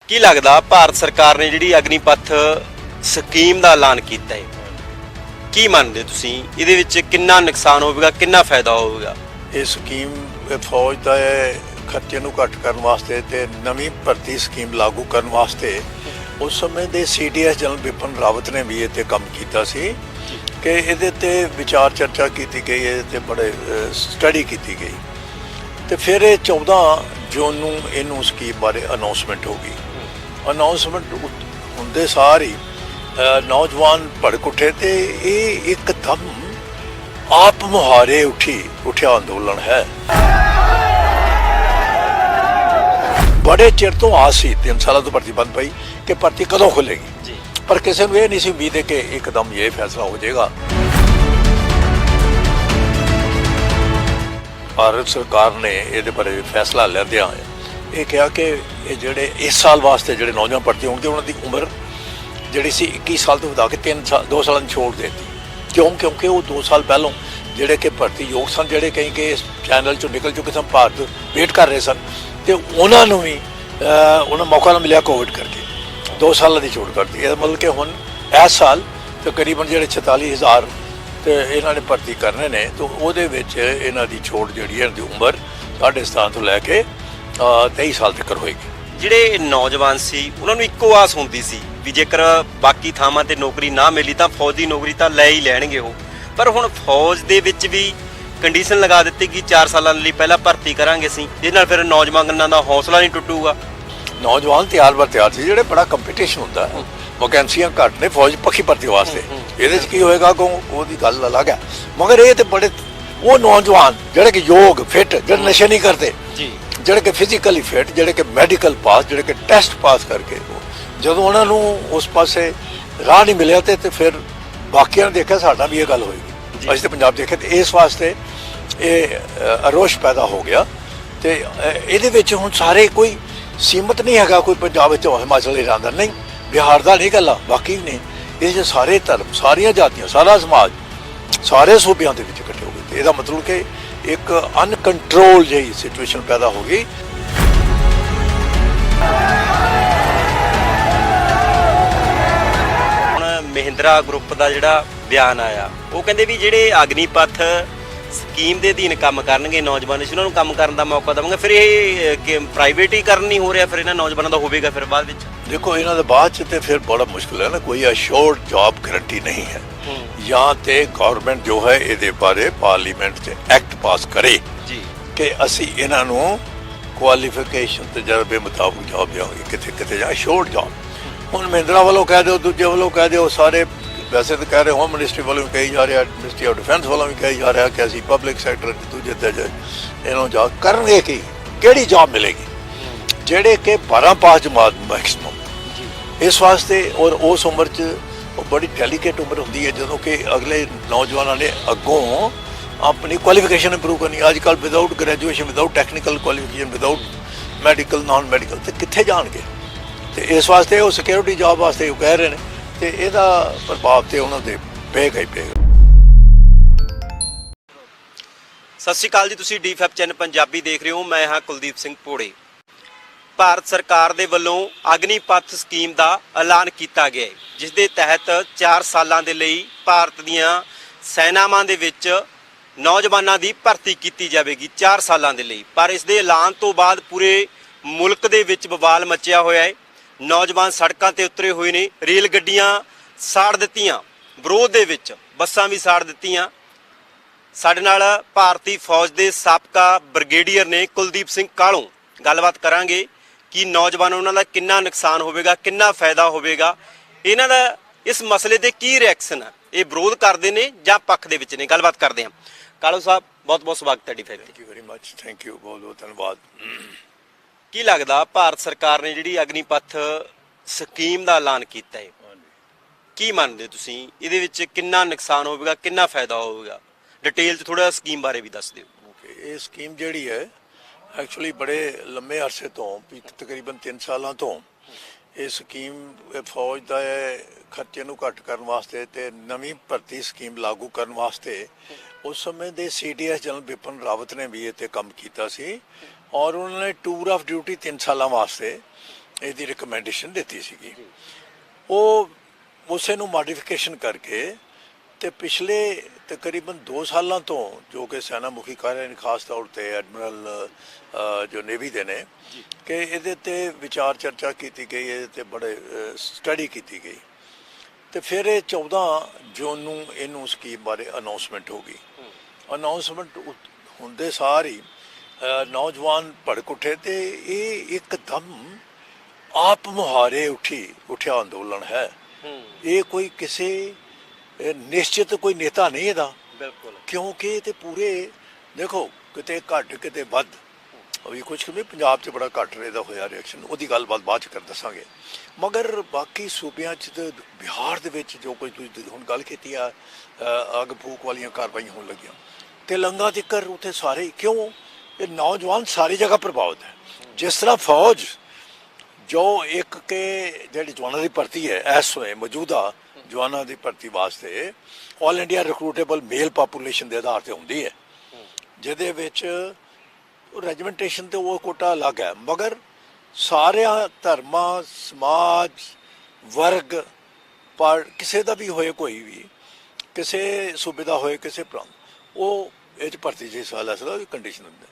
ਕੀ ਲੱਗਦਾ ਭਾਰਤ ਸਰਕਾਰ ਨੇ ਜਿਹੜੀ ਅਗਨੀਪਥ ਸਕੀਮ ਦਾ ਐਲਾਨ ਕੀਤਾ ਹੈ, ਕੀ ਮੰਨਦੇ ਤੁਸੀਂ ਇਹਦੇ ਵਿੱਚ ਕਿੰਨਾ ਨੁਕਸਾਨ ਹੋਵੇਗਾ, ਕਿੰਨਾ ਫਾਇਦਾ ਹੋਵੇਗਾ? ਇਹ ਸਕੀਮ ਫੌਜ ਦਾ ਖਰਚੇ ਨੂੰ ਘੱਟ ਕਰਨ ਵਾਸਤੇ ਤੇ ਨਵੀਂ ਭਰਤੀ ਸਕੀਮ ਲਾਗੂ ਕਰਨ ਵਾਸਤੇ ਉਸ ਸਮੇਂ ਦੇ ਸੀਡੀਐਸ ਜਨਰਲ ਬਿਪਨ ਰਾਵਤ ਨੇ ਵੀ ਇਹ 'ਤੇ ਕੰਮ ਕੀਤਾ ਸੀ ਕਿ ਇਹਦੇ 'ਤੇ ਵਿਚਾਰ ਚਰਚਾ ਕੀਤੀ ਗਈ, ਇਹਦੇ 'ਤੇ ਬੜੇ ਸਟੱਡੀ ਕੀਤੀ ਗਈ ਤੇ ਫਿਰ ਇਹ 14 ਜੂਨ ਨੂੰ ਇਹਨੂੰ ਸਕੀਮ ਬਾਰੇ ਅਨਾਉਂਸਮੈਂਟ ਹੋ ਗਈ। ਅਨਾਉਂਸਮੈਂਟ ਹੁੰਦੇ ਸਾਰ ਹੀ ਨੌਜਵਾਨ ਭੜਕ ਉੱਠੇ ਤੇ ਇਹ ਇੱਕਦਮ ਆਪ ਮੁਹਾਰੇ ਉੱਠਿਆ ਅੰਦੋਲਨ ਹੈ। ਬੜੇ ਚਿਰ ਤੋਂ ਆਸ ਸੀ, 3 ਸਾਲਾਂ ਤੋਂ ਭਰਤੀ ਬੰਦ ਪਈ ਕਿ ਭਰਤੀ ਕਦੋਂ ਖੁੱਲੇਗੀ, ਪਰ ਕਿਸੇ ਨੂੰ ਇਹ ਨਹੀਂ ਸੀ ਉਮੀਦ ਕਿ ਇੱਕਦਮ ਇਹ ਫੈਸਲਾ ਹੋ ਜਾਏਗਾ। ਭਾਰਤ ਸਰਕਾਰ ਨੇ ਇਹਦੇ ਬਾਰੇ ਫੈਸਲਾ ਲੈਂਦਿਆਂ ਇਹ ਕਿਹਾ ਕਿ ਇਹ ਜਿਹੜੇ ਇਸ ਸਾਲ ਵਾਸਤੇ ਜਿਹੜੇ ਨੌਜਵਾਨ ਭਰਤੀ ਹੋਣਗੇ ਉਹਨਾਂ ਦੀ ਉਮਰ ਜਿਹੜੀ ਸੀ 21 ਸਾਲ ਤੋਂ ਵਧਾ ਕੇ 2 ਸਾਲਾਂ ਦੀ ਛੋੜ ਦੇ ਦਿੱਤੀ। ਕਿਉਂਕਿ ਉਹ 2 ਸਾਲ ਪਹਿਲਾਂ ਜਿਹੜੇ ਕਿ ਭਰਤੀ ਯੋਗ ਸਨ, ਜਿਹੜੇ ਕਈ ਕਿ ਇਸ ਚੈਨਲ ਚੋਂ ਨਿਕਲ ਚੁੱਕੇ ਸਨ, ਭਾਰਤ ਵੇਟ ਕਰ ਰਹੇ ਸਨ ਤੇ ਉਹਨਾਂ ਨੂੰ ਵੀ ਉਹਨਾਂ ਮੌਕਾ ਨਾ ਮਿਲਿਆ ਕੋਵਿਡ ਕਰਕੇ 2 ਸਾਲਾਂ ਦੀ ਛੋਟ ਕਰਤੀ। ਇਹ ਮਤਲਬ ਕਿ ਹੁਣ ਇਸ ਸਾਲ ਤਕਰੀਬਨ ਜਿਹੜੇ 46,000 ਤੇ ਇਹਨਾਂ ਨੇ ਭਰਤੀ ਕਰਨੇ ਨੇ ਤਾਂ ਉਹਦੇ ਵਿੱਚ ਇਹਨਾਂ ਦੀ ਛੋਟ ਜਿਹੜੀ ਹੈ ਦੀ ਉਮਰ 7.5 ਤੋਂ ਲੈ ਕੇ 23 ਸਾਲ ਤੱਕ ਹੋਏਗੀ। ਜਿਹੜੇ ਨੌਜਵਾਨ ਸੀ ਉਹਨਾਂ ਨੂੰ ਇੱਕੋ ਆਸ ਹੁੰਦੀ ਸੀ ਵੀ ਜੇਕਰ ਬਾਕੀ ਥਾਵਾਂ ਤੇ ਨੌਕਰੀ ਨਾ ਮਿਲੀ ਤਾਂ ਫੌਜ ਦੀ ਨੌਕਰੀ ਤਾਂ ਲੈ ਹੀ ਲੈਣਗੇ ਉਹ, ਪਰ ਹੁਣ ਫੌਜ ਦੇ ਵਿੱਚ ਵੀ ਕੰਡੀਸ਼ਨ ਲਗਾ ਦਿੱਤੀ ਕਿ 4 ਸਾਲਾਂ ਲਈ ਪਹਿਲਾਂ ਭਰਤੀ ਕਰਾਂਗੇ ਅਸੀਂ, ਜਿਹਦੇ ਨਾਲ ਫਿਰ ਨੌਜਵਾਨਾਂ ਦਾ ਹੌਸਲਾ ਨਹੀਂ ਟੁੱਟੂਗਾ। ਨੌਜਵਾਨ ਤਿਆਰ ਸੀ, ਜਿਹੜੇ ਬੜਾ ਕੰਪੀਟੀਸ਼ਨ ਹੁੰਦਾ, ਵੈਕੈਂਸੀਆਂ ਘੱਟ ਨੇ ਫੌਜ ਪੱਖੀ ਭਰਤੀ ਵਾਸਤੇ। ਇਹਦੇ 'ਚ ਕੀ ਹੋਏਗਾ ਉਹਦੀ ਗੱਲ ਅਲੱਗ ਹੈ, ਮਗਰ ਇਹ ਤੇ ਬੜੇ ਉਹ ਨੌਜਵਾਨ ਜਿਹੜੇ ਕਿ ਯੋਗ ਫਿੱਟ, ਜਿਹੜੇ ਨਸ਼ੇ ਨਹੀਂ ਕਰਦੇ, ਜਿਹੜੇ ਕਿ ਫਿਜ਼ੀਕਲੀ ਫਿੱਟ, ਜਿਹੜੇ ਕਿ ਮੈਡੀਕਲ ਪਾਸ, ਜਿਹੜੇ ਕਿ ਟੈਸਟ ਪਾਸ ਕਰਕੇ ਜਦੋਂ ਉਹਨਾਂ ਨੂੰ ਉਸ ਪਾਸੇ ਰਾਹ ਨਹੀਂ ਮਿਲਿਆ ਤੇ ਫਿਰ ਬਾਕੀਆਂ ਨੇ ਦੇਖਿਆ ਸਾਡਾ ਵੀ ਇਹ ਗੱਲ ਹੋਏਗੀ। ਅਸੀਂ ਤੇ ਪੰਜਾਬ ਦੇਖੇ ਤੇ ਇਸ ਵਾਸਤੇ ਇਹ ਅਰੋਸ਼ ਪੈਦਾ ਹੋ ਗਿਆ ਤੇ ਇਹਦੇ ਵਿੱਚ ਹੁਣ ਸਾਰੇ ਕੋਈ ਸੀਮਤ ਨਹੀਂ ਹੈਗਾ, ਕੋਈ ਪੰਜਾਬ ਵਿੱਚ ਹਿਮਾਚਲ ਹੀ ਰਹਿੰਦਾ ਨਹੀਂ, ਬਿਹਾਰ ਦਾ ਨਹੀਂ ਗੱਲਾਂ ਬਾਕੀ ਨੇ, ਇਹ ਜੇ ਸਾਰੇ ਧਰਮ, ਸਾਰੀਆਂ ਜਾਤੀਆਂ, ਸਾਰਾ ਸਮਾਜ ਸਾਰੇ ਸੂਬਿਆਂ ਦੇ ਵਿੱਚ ਇਕੱਠੇ ਹੋ ਗਏ ਤੇ ਇਹਦਾ ਮਤਲਬ ਕਿ ਇੱਕ ਅਨਕੰਟਰੋਲ ਜਿਹੀ ਸਿਚੁਏਸ਼ਨ ਪੈਦਾ ਹੋ ਗਈ। ਹੁਣ ਮਹਿੰਦਰਾ ਗਰੁੱਪ ਦਾ ਜਿਹੜਾ ਬਿਆਨ ਆਇਆ, ਉਹ ਕਹਿੰਦੇ ਵੀ ਜਿਹੜੇ ਅਗਨੀਪਥ ਸਕੀਮ ਦੇ ਅਧੀਨ ਕੰਮ ਕਰਨਗੇ ਨੌਜਵਾਨ, ਅਸੀਂ ਉਹਨਾਂ ਨੂੰ ਕੰਮ ਕਰਨ ਦਾ ਮੌਕਾ ਦੇਵਾਂਗੇ, ਫਿਰ ਇਹ ਪ੍ਰਾਈਵੇਟੀਕਰਨ ਨਹੀਂ ਹੋ ਰਿਹਾ, ਫਿਰ ਇਹਨਾਂ ਨੌਜਵਾਨਾਂ ਦਾ ਹੋਵੇਗਾ ਫਿਰ ਬਾਅਦ ਵਿੱਚ। ਦੇਖੋ ਇਹਨਾਂ ਦੇ ਬਾਅਦ 'ਚ ਤੇ ਫਿਰ ਬੜਾ ਮੁਸ਼ਕਿਲ ਹੈ ਨਾ, ਕੋਈ ਅਸ਼ੋਰਡ ਜੌਬ ਗਰੰਟੀ ਨਹੀਂ ਹੈ। ਜਾਂ ਤੇ ਗਵਰਨਮੈਂਟ ਜੋ ਹੈ ਇਹਦੇ ਬਾਰੇ ਪਾਰਲੀਮੈਂਟ 'ਚ ਐਕਟ ਪਾਸ ਕਰੇ ਕਿ ਅਸੀਂ ਇਹਨਾਂ ਨੂੰ ਕੁਆਲੀਫਿਕੇਸ਼ਨ ਤਜਰਬੇ ਮੁਤਾਬਕ ਜੌਬ ਦੇਵਾਂਗੇ, ਕਿਤੇ ਜਾਂ ਅਸ਼ੋਰਡ ਜੌਬ। ਹੁਣ ਮਹਿੰਦਰਾ ਵੱਲੋਂ ਕਹਿ ਦਿਓ, ਦੂਜੇ ਵੱਲੋਂ ਕਹਿ ਦਿਓ, ਸਾਰੇ ਵੈਸੇ ਤਾਂ ਕਹਿ ਰਹੇ ਹੋਮ ਮਿਨਿਸਟਰੀ ਵੱਲੋਂ ਵੀ ਕਹੀ ਜਾ ਰਿਹਾ, ਮਿਨਿਸਟਰੀ ਆਫ ਡਿਫੈਂਸ ਵੱਲੋਂ ਵੀ ਕਹੀ ਜਾ ਰਿਹਾ ਕਿ ਅਸੀਂ ਪਬਲਿਕ ਸੈਕਟਰ ਦੂਜੇ ਦਰਜੇ ਇਹਨੂੰ ਜੌਬ ਕਰਨਗੇ। ਕਿਹੜੀ ਜੌਬ ਮਿਲੇਗੀ? ਜਿਹੜੇ ਕਿ 12 ਪਾਸ ਜਮਾਤ ਮੈਕਸਿਮਮ ਇਸ ਵਾਸਤੇ, ਔਰ ਉਸ ਉਮਰ 'ਚ ਉਹ ਬੜੀ ਡੈਲੀਕੇਟ ਉਮਰ ਹੁੰਦੀ ਹੈ ਜਦੋਂ ਕਿ ਅਗਲੇ ਨੌਜਵਾਨਾਂ ਨੇ ਅੱਗੋਂ ਆਪਣੀ ਕੁਆਲੀਫਿਕੇਸ਼ਨ ਇੰਪਰੂਵ ਕਰਨੀ। ਅੱਜ ਕੱਲ੍ਹ without graduation, without technical qualification, without medical, non medical ਤੇ ਕਿੱਥੇ ਜਾਣਗੇ? ਤੇ ਇਸ ਵਾਸਤੇ ਉਹ ਸਿਕਿਉਰਿਟੀ ਜੌਬ ਵਾਸਤੇ ਉਹ ਕਹਿ ਰਹੇ ਨੇ ਤੇ ਇਹਦਾ ਪ੍ਰਭਾਵ ਤੇ ਉਹਨਾਂ ਦੇ ਪਏਗਾ ਹੀ ਪਏਗਾ। ਸਤਿ ਸ਼੍ਰੀ ਅਕਾਲ ਜੀ, ਤੁਸੀਂ ਡੀਫੈਪ ਚੈਨਲ ਪੰਜਾਬੀ ਦੇਖ ਰਹੇ ਹੋ, ਮੈਂ ਹਾਂ ਕੁਲਦੀਪ ਸਿੰਘ ਭੋੜੇ। ਭਾਰਤ ਸਰਕਾਰ ਦੇ ਵੱਲੋਂ ਅਗਨੀਪਥ ਸਕੀਮ ਦਾ ਐਲਾਨ ਕੀਤਾ ਗਿਆ ਹੈ, ਜਿਸ ਦੇ ਤਹਿਤ 4 ਸਾਲਾਂ ਦੇ ਲਈ ਭਾਰਤ ਦੀਆਂ ਸੈਨਾਵਾਂ ਦੇ ਵਿੱਚ ਨੌਜਵਾਨਾਂ ਦੀ ਭਰਤੀ ਕੀਤੀ ਜਾਵੇਗੀ 4 ਸਾਲਾਂ ਦੇ ਲਈ। ਪਰ ਇਸ ਦੇ ਐਲਾਨ ਤੋਂ ਬਾਅਦ ਪੂਰੇ ਮੁਲਕ ਦੇ ਵਿੱਚ ਬਵਾਲ ਮਚਿਆ ਹੋਇਆ ਹੈ। ਨੌਜਵਾਨ ਸੜਕਾਂ ਤੇ ਉਤਰੇ ਹੋਏ ਨੇ, ਰੇਲ ਗੱਡੀਆਂ ਸਾੜ ਦਿੱਤੀਆਂ ਵਿਰੋਧ ਦੇ ਵਿੱਚ, ਬੱਸਾਂ ਵੀ ਸਾੜ ਦਿੱਤੀਆਂ। ਸਾਡੇ ਨਾਲ ਭਾਰਤੀ ਫੌਜ ਦੇ ਸਾਬਕਾ ਬ੍ਰਿਗੇਡੀਅਰ ਨੇ ਕੁਲਦੀਪ ਸਿੰਘ ਕਾਲੋਂ, ਗੱਲਬਾਤ ਕਰਾਂਗੇ ਕਿ ਨੌਜਵਾਨਾਂ ਉਹਨਾਂ ਦਾ ਕਿੰਨਾ ਨੁਕਸਾਨ ਹੋਵੇਗਾ, ਕਿੰਨਾ ਫਾਇਦਾ ਹੋਵੇਗਾ, ਇਹਨਾਂ ਦਾ ਇਸ ਮਸਲੇ ਤੇ ਕੀ ਰਿਐਕਸ਼ਨ ਹੈ, ਇਹ ਵਿਰੋਧ ਕਰਦੇ ਨੇ ਜਾਂ ਪੱਖ ਦੇ ਵਿੱਚ ਨੇ, ਗੱਲਬਾਤ ਕਰਦੇ ਹਾਂ। ਕਾਲੋ ਸਾਹਿਬ, ਬਹੁਤ ਬਹੁਤ ਸਵਾਗਤ ਹੈ ਡੀਫੈਪ। Thank you very much. Thank you, ਬਹੁਤ ਬਹੁਤ ਧੰਨਵਾਦ। ਕੀ ਲੱਗਦਾ ਭਾਰਤ ਸਰਕਾਰ ਨੇ ਜਿਹੜੀ ਅਗਨੀਪਥ ਸਕੀਮ ਦਾ ਐਲਾਨ ਕੀਤਾ ਹੈ, ਕੀ ਮੰਨਦੇ ਤੁਸੀਂ ਇਹਦੇ ਵਿੱਚ ਕਿੰਨਾ ਨੁਕਸਾਨ ਹੋਵੇਗਾ, ਕਿੰਨਾ ਫਾਇਦਾ ਹੋਵੇਗਾ? ਡਿਟੇਲ 'ਚ ਥੋੜਾ ਸਕੀਮ ਬਾਰੇ ਵੀ ਦੱਸ ਦਿਓ। ਇਹ ਸਕੀਮ ਜਿਹੜੀ ਹੈ ਐਕਚੁਅਲੀ ਬੜੇ ਲੰਮੇ ਅਰਸੇ ਤੋਂ, ਤਕਰੀਬਨ 3 ਸਾਲਾਂ ਤੋਂ ਇਹ ਸਕੀਮ ਫੌਜ ਦਾ ਖਰਚੇ ਨੂੰ ਘੱਟ ਕਰਨ ਵਾਸਤੇ ਤੇ ਨਵੀਂ ਭਰਤੀ ਸਕੀਮ ਲਾਗੂ ਕਰਨ ਵਾਸਤੇ ਉਸ ਸਮੇਂ ਦੇ ਸੀਡੀਐਸ ਜਨਰਲ ਬਿਪਨ ਰਾਵਤ ਨੇ ਵੀ ਇਹ 'ਤੇ ਕੰਮ ਕੀਤਾ ਸੀ ਔਰ ਉਹਨਾਂ ਨੇ ਟੂਰ ਆਫ ਡਿਊਟੀ 3 ਸਾਲਾਂ ਵਾਸਤੇ ਇਹਦੀ ਰਿਕਮੈਂਡੇਸ਼ਨ ਦਿੱਤੀ ਸੀਗੀ। ਉਹ ਉਸੇ ਨੂੰ ਮੋਡੀਫਿਕੇਸ਼ਨ ਕਰਕੇ ਤੇ ਪਿਛਲੇ ਤਕਰੀਬਨ 2 ਸਾਲਾਂ ਤੋਂ ਜੋ ਕਿ ਸੈਨਾ ਮੁਖੀ ਕਰ ਰਹੇ ਨੇ, ਖਾਸ ਤੌਰ ਤੇ ਐਡਮਿਰਲ ਜੋ ਨੇਵੀ ਦੇ ਨੇ, ਕਿ ਇਹਦੇ ਤੇ ਵਿਚਾਰ ਚਰਚਾ ਕੀਤੀ ਗਈ, ਇਹਦੇ ਤੇ ਬੜੇ ਸਟੱਡੀ ਕੀਤੀ ਗਈ ਤੇ ਫਿਰ ਇਹ 14 ਜੂਨ ਨੂੰ ਇਹਨੂੰ ਸਕੀਮ ਬਾਰੇ ਅਨਾਉਂਸਮੈਂਟ ਹੋ ਗਈ। ਅਨਾਉਂਸਮੈਂਟ ਹੁੰਦੇ ਸਾਰ ਹੀ ਨੌਜਵਾਨ ਭੜਕ ਉੱਠੇ ਤੇ ਇਹ ਇੱਕਦਮ ਆਪ ਮੁਹਾਰੇ ਉੱਠਿਆ ਅੰਦੋਲਨ ਹੈ। ਇਹ ਕੋਈ ਕਿਸੇ ਨਿਸ਼ਚਿਤ ਕੋਈ ਨੇਤਾ ਨਹੀਂ ਇਹਦਾ, ਬਿਲਕੁਲ, ਕਿਉਂਕਿ ਇਹ ਤੇ ਪੂਰੇ ਦੇਖੋ ਕਿਤੇ ਘੱਟ ਕਿਤੇ ਵੱਧ ਵੀ ਕੁਝ ਨਹੀਂ, ਪੰਜਾਬ 'ਚ ਬੜਾ ਘੱਟ ਇਹਦਾ ਹੋਇਆ ਰਿਐਕਸ਼ਨ, ਉਹਦੀ ਗੱਲਬਾਤ ਬਾਅਦ 'ਚ ਕਰ ਦੱਸਾਂਗੇ। ਮਗਰ ਬਾਕੀ ਸੂਬਿਆਂ 'ਚ ਤੇ ਬਿਹਾਰ ਦੇ ਵਿੱਚ ਜੋ ਕੋਈ ਤੁਸੀਂ ਹੁਣ ਗੱਲ ਕੀਤੀ ਆ, ਅੱਗ ਫੂਕ ਵਾਲੀਆਂ ਕਾਰਵਾਈਆਂ ਹੋਣ ਲੱਗੀਆਂ, ਤੇਲੰਗਾ ਤੀਕਰ ਉੱਥੇ ਸਾਰੇ, ਕਿਉਂ ਇਹ ਨੌਜਵਾਨ ਸਾਰੀ ਜਗ੍ਹਾ ਪ੍ਰਭਾਵਿਤ ਹੈ। ਜਿਸ ਤਰ੍ਹਾਂ ਫੌਜ ਜੋ ਇੱਕ ਕਿ ਜਿਹੜੀ ਜਵਾਨਾਂ ਦੀ ਭਰਤੀ ਹੈ ਇਸ ਵੇਲੇ ਮੌਜੂਦਾ ਜਵਾਨਾਂ ਦੀ ਭਰਤੀ ਵਾਸਤੇ ਆਲ ਇੰਡੀਆ ਰਿਕਰੂਟੇਬਲ ਮੇਲ ਪਾਪੂਲੇਸ਼ਨ ਦੇ ਆਧਾਰ ਤੇ ਹੁੰਦੀ ਹੈ, ਜਿਹਦੇ ਵਿੱਚ ਰੈਜੀਮੈਂਟੇਸ਼ਨ ਤੇ ਉਹ ਕੋਟਾ ਅਲੱਗ ਹੈ, ਮਗਰ ਸਾਰਿਆਂ ਧਰਮਾਂ, ਸਮਾਜ, ਵਰਗ, ਪਰ ਕਿਸੇ ਦਾ ਵੀ ਹੋਏ, ਕੋਈ ਵੀ ਕਿਸੇ ਸੂਬੇ ਦਾ ਹੋਏ, ਕਿਸੇ ਪ੍ਰਾਂਤ, ਉਹ ਇਹ 'ਚ ਭਰਤੀ ਜੇ ਸਾਲ ਅਸਲ ਉਹਦੀ ਕੰਡੀਸ਼ਨ ਹੁੰਦੀ ਹੈ।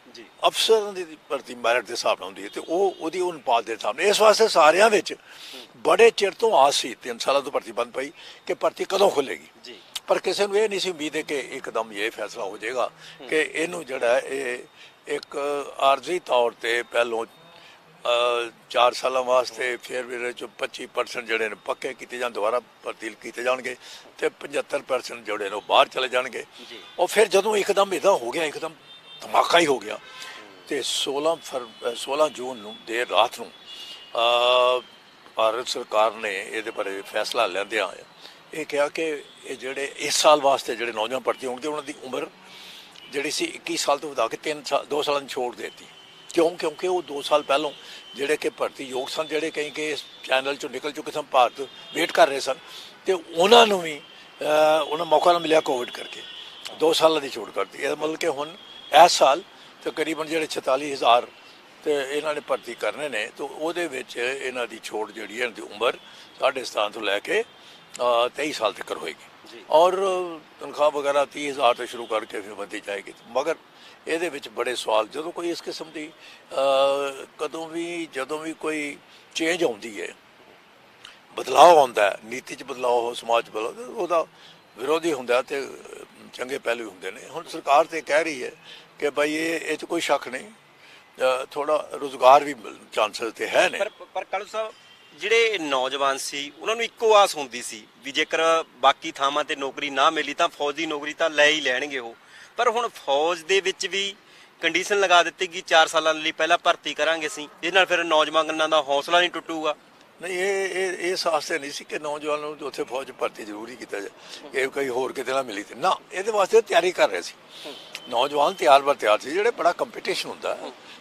ਅਫਸਰਾਂ ਦੀ ਭਰਤੀ ਮੈਰਿਟ ਦੇ ਹਿਸਾਬ ਨਾਲ ਹੁੰਦੀ ਹੈ ਤੇ ਉਹਦੀ ਅਨੁਪਾਤ ਦੇ ਸਾਹਮਣੇ। ਇਸ ਵਾਸਤੇ ਸਾਰਿਆਂ ਵਿੱਚ ਬੜੇ ਚਿਰ ਤੋਂ ਆਸ ਸੀ, 3 ਸਾਲਾਂ ਤੋਂ ਭਰਤੀ ਬੰਦ ਪਈ ਕਿ ਭਰਤੀ ਕਦੋਂ ਖੁੱਲੇਗੀ, ਪਰ ਕਿਸੇ ਨੂੰ ਇਹ ਨਹੀਂ ਸੀ ਉਮੀਦ ਹੈ ਕਿ ਇੱਕਦਮ ਇਹ ਫੈਸਲਾ ਹੋ ਜਾਏਗਾ ਕਿ ਇਹਨੂੰ ਜਿਹੜਾ ਇਹ ਇੱਕ ਆਰਜ਼ੀ ਤੌਰ ਤੇ ਪਹਿਲੋਂ 4 ਸਾਲਾਂ ਵਾਸਤੇ, ਫਿਰ ਵੀ ਇਹਦੇ 'ਚੋਂ 25% ਜਿਹੜੇ ਨੇ ਪੱਕੇ ਕੀਤੇ ਜਾਣ, ਦੁਬਾਰਾ ਭਰਤੀ ਕੀਤੇ ਜਾਣਗੇ ਤੇ 75% ਜਿਹੜੇ ਨੇ ਉਹ ਬਾਹਰ ਚਲੇ ਜਾਣਗੇ। ਉਹ ਫਿਰ ਜਦੋਂ ਇੱਕਦਮ ਇਹਦਾ ਹੋ ਗਿਆ, ਇੱਕਦਮ ਧਮਾਕਾ ਹੀ ਹੋ ਗਿਆ ਤੇ 16 ਜੂਨ ਨੂੰ ਦੇਰ ਰਾਤ ਨੂੰ ਭਾਰਤ ਸਰਕਾਰ ਨੇ ਇਹਦੇ ਬਾਰੇ ਫੈਸਲਾ ਲੈਂਦਿਆਂ ਇਹ ਕਿਹਾ ਕਿ ਇਹ ਜਿਹੜੇ ਇਸ ਸਾਲ ਵਾਸਤੇ ਜਿਹੜੇ ਨੌਜਵਾਨ ਭਰਤੀ ਹੋਣਗੇ ਉਹਨਾਂ ਦੀ ਉਮਰ ਜਿਹੜੀ ਸੀ 21 ਸਾਲ ਤੋਂ ਵਧਾ ਕੇ 2 ਸਾਲਾਂ ਦੀ ਛੋੜ ਦੇਤੀ। ਕਿਉਂਕਿ ਉਹ 2 ਸਾਲ ਪਹਿਲੋਂ ਜਿਹੜੇ ਕਿ ਭਰਤੀ ਯੋਗ ਸਨ, ਜਿਹੜੇ ਕਈ ਕਿ ਇਸ ਚੈਨਲ 'ਚੋਂ ਨਿਕਲ ਚੁੱਕੇ ਸਨ, ਭਾਰਤ ਵੇਟ ਕਰ ਰਹੇ ਸਨ, ਤੇ ਉਹਨਾਂ ਨੂੰ ਵੀ ਉਹਨਾਂ ਮੌਕਾ ਨਾ ਮਿਲਿਆ ਕੋਵਿਡ ਕਰਕੇ 2 ਸਾਲਾਂ ਦੀ ਛੋਟ ਕਰਤੀ। ਇਹਦਾ ਮਤਲਬ ਕਿ ਹੁਣ ਇਸ ਸਾਲ ਤਕਰੀਬਨ ਜਿਹੜੇ 46,000 ਤੇ ਇਹਨਾਂ ਨੇ ਭਰਤੀ ਕਰਨੇ ਨੇ, ਤਾਂ ਉਹਦੇ ਵਿੱਚ ਇਹਨਾਂ ਦੀ ਛੋਟ ਜਿਹੜੀ ਹੈ, ਇਹਨਾਂ ਦੀ ਉਮਰ 7.5 ਤੋਂ ਲੈ ਕੇ 23 ਸਾਲ ਤੱਕ ਹੋਏਗੀ ਔਰ ਤਨਖਾਹ ਵਗੈਰਾ 30,000 ਤੋਂ ਸ਼ੁਰੂ ਕਰਕੇ ਫਿਰ ਵਧੀ ਜਾਏਗੀ। ਮਗਰ ਇਹਦੇ ਵਿੱਚ ਬੜੇ ਸਵਾਲ, ਜਦੋਂ ਕੋਈ ਇਸ ਕਿਸਮ ਦੀ ਜਦੋਂ ਵੀ ਕੋਈ ਚੇਂਜ ਆਉਂਦੀ ਹੈ, ਬਦਲਾਅ ਆਉਂਦਾ, ਨੀਤੀ 'ਚ ਬਦਲਾਅ ਹੋ, ਸਮਾਜ 'ਚ ਬਦਲਾਅ, ਉਹਦਾ ਵਿਰੋਧੀ ਹੁੰਦਾ ਤੇ ਚੰਗੇ ਪਹਿਲੂ ਹੁੰਦੇ ਨੇ। ਹੁਣ ਸਰਕਾਰ ਤੇ ਕਹਿ ਰਹੀ ਹੈ ਕਿ ਭਾਈ ਇਹ 'ਚ ਕੋਈ ਸ਼ੱਕ ਨਹੀਂ, ਥੋੜਾ ਰੁਜ਼ਗਾਰ ਵੀ ਚਾਂਸਸ ਤੇ ਹੈ ਨੇ। ਪਰ ਕਾਲੂ ਸਾਹਿਬ, ਜਿਹੜੇ ਨੌਜਵਾਨ ਸੀ ਉਹਨਾਂ ਨੂੰ ਇੱਕੋ ਆਸ ਹੁੰਦੀ ਸੀ ਵੀ ਜੇਕਰ ਬਾਕੀ ਥਾਵਾਂ ਤੇ ਨੌਕਰੀ ਨਾ ਮਿਲੀ ਤਾਂ ਫੌਜ ਦੀ ਨੌਕਰੀ ਤਾਂ ਲੈ ਹੀ ਲੈਣਗੇ ਉਹ, ਪਰ ਹੁਣ ਫੌਜ ਦੇ ਵਿੱਚ ਵੀ ਕੰਡੀਸ਼ਨ ਲਗਾ ਦਿੱਤੀ ਕਿ 4 ਸਾਲਾਂ ਲਈ ਪਹਿਲਾਂ ਭਰਤੀ ਕਰਾਂਗੇ ਅਸੀਂ, ਇਹਦੇ ਨਾਲ ਫਿਰ ਨੌਜਵਾਨਾਂ ਦਾ ਹੌਸਲਾ ਨਹੀਂ ਟੁੱਟੂਗਾ। ਨਹੀਂ, ਇਹ ਵਾਸਤੇ ਨਹੀਂ ਸੀ ਕਿ ਨੌਜਵਾਨ ਨੂੰ ਉੱਥੇ ਫੌਜ ਭਰਤੀ ਜ਼ਰੂਰੀ ਕੀਤਾ ਜਾਏ, ਇਹ ਕੋਈ ਹੋਰ ਕਿਤੇ ਨਾ ਮਿਲੀ ਤੇ ਨਾ, ਇਹਦੇ ਵਾਸਤੇ ਤਿਆਰੀ ਕਰ ਰਹੇ ਸੀ ਨੌਜਵਾਨ, ਤਿਆਰ ਸੀ। ਜਿਹੜੇ ਬੜਾ ਕੰਪੀਟੀਸ਼ਨ ਹੁੰਦਾ,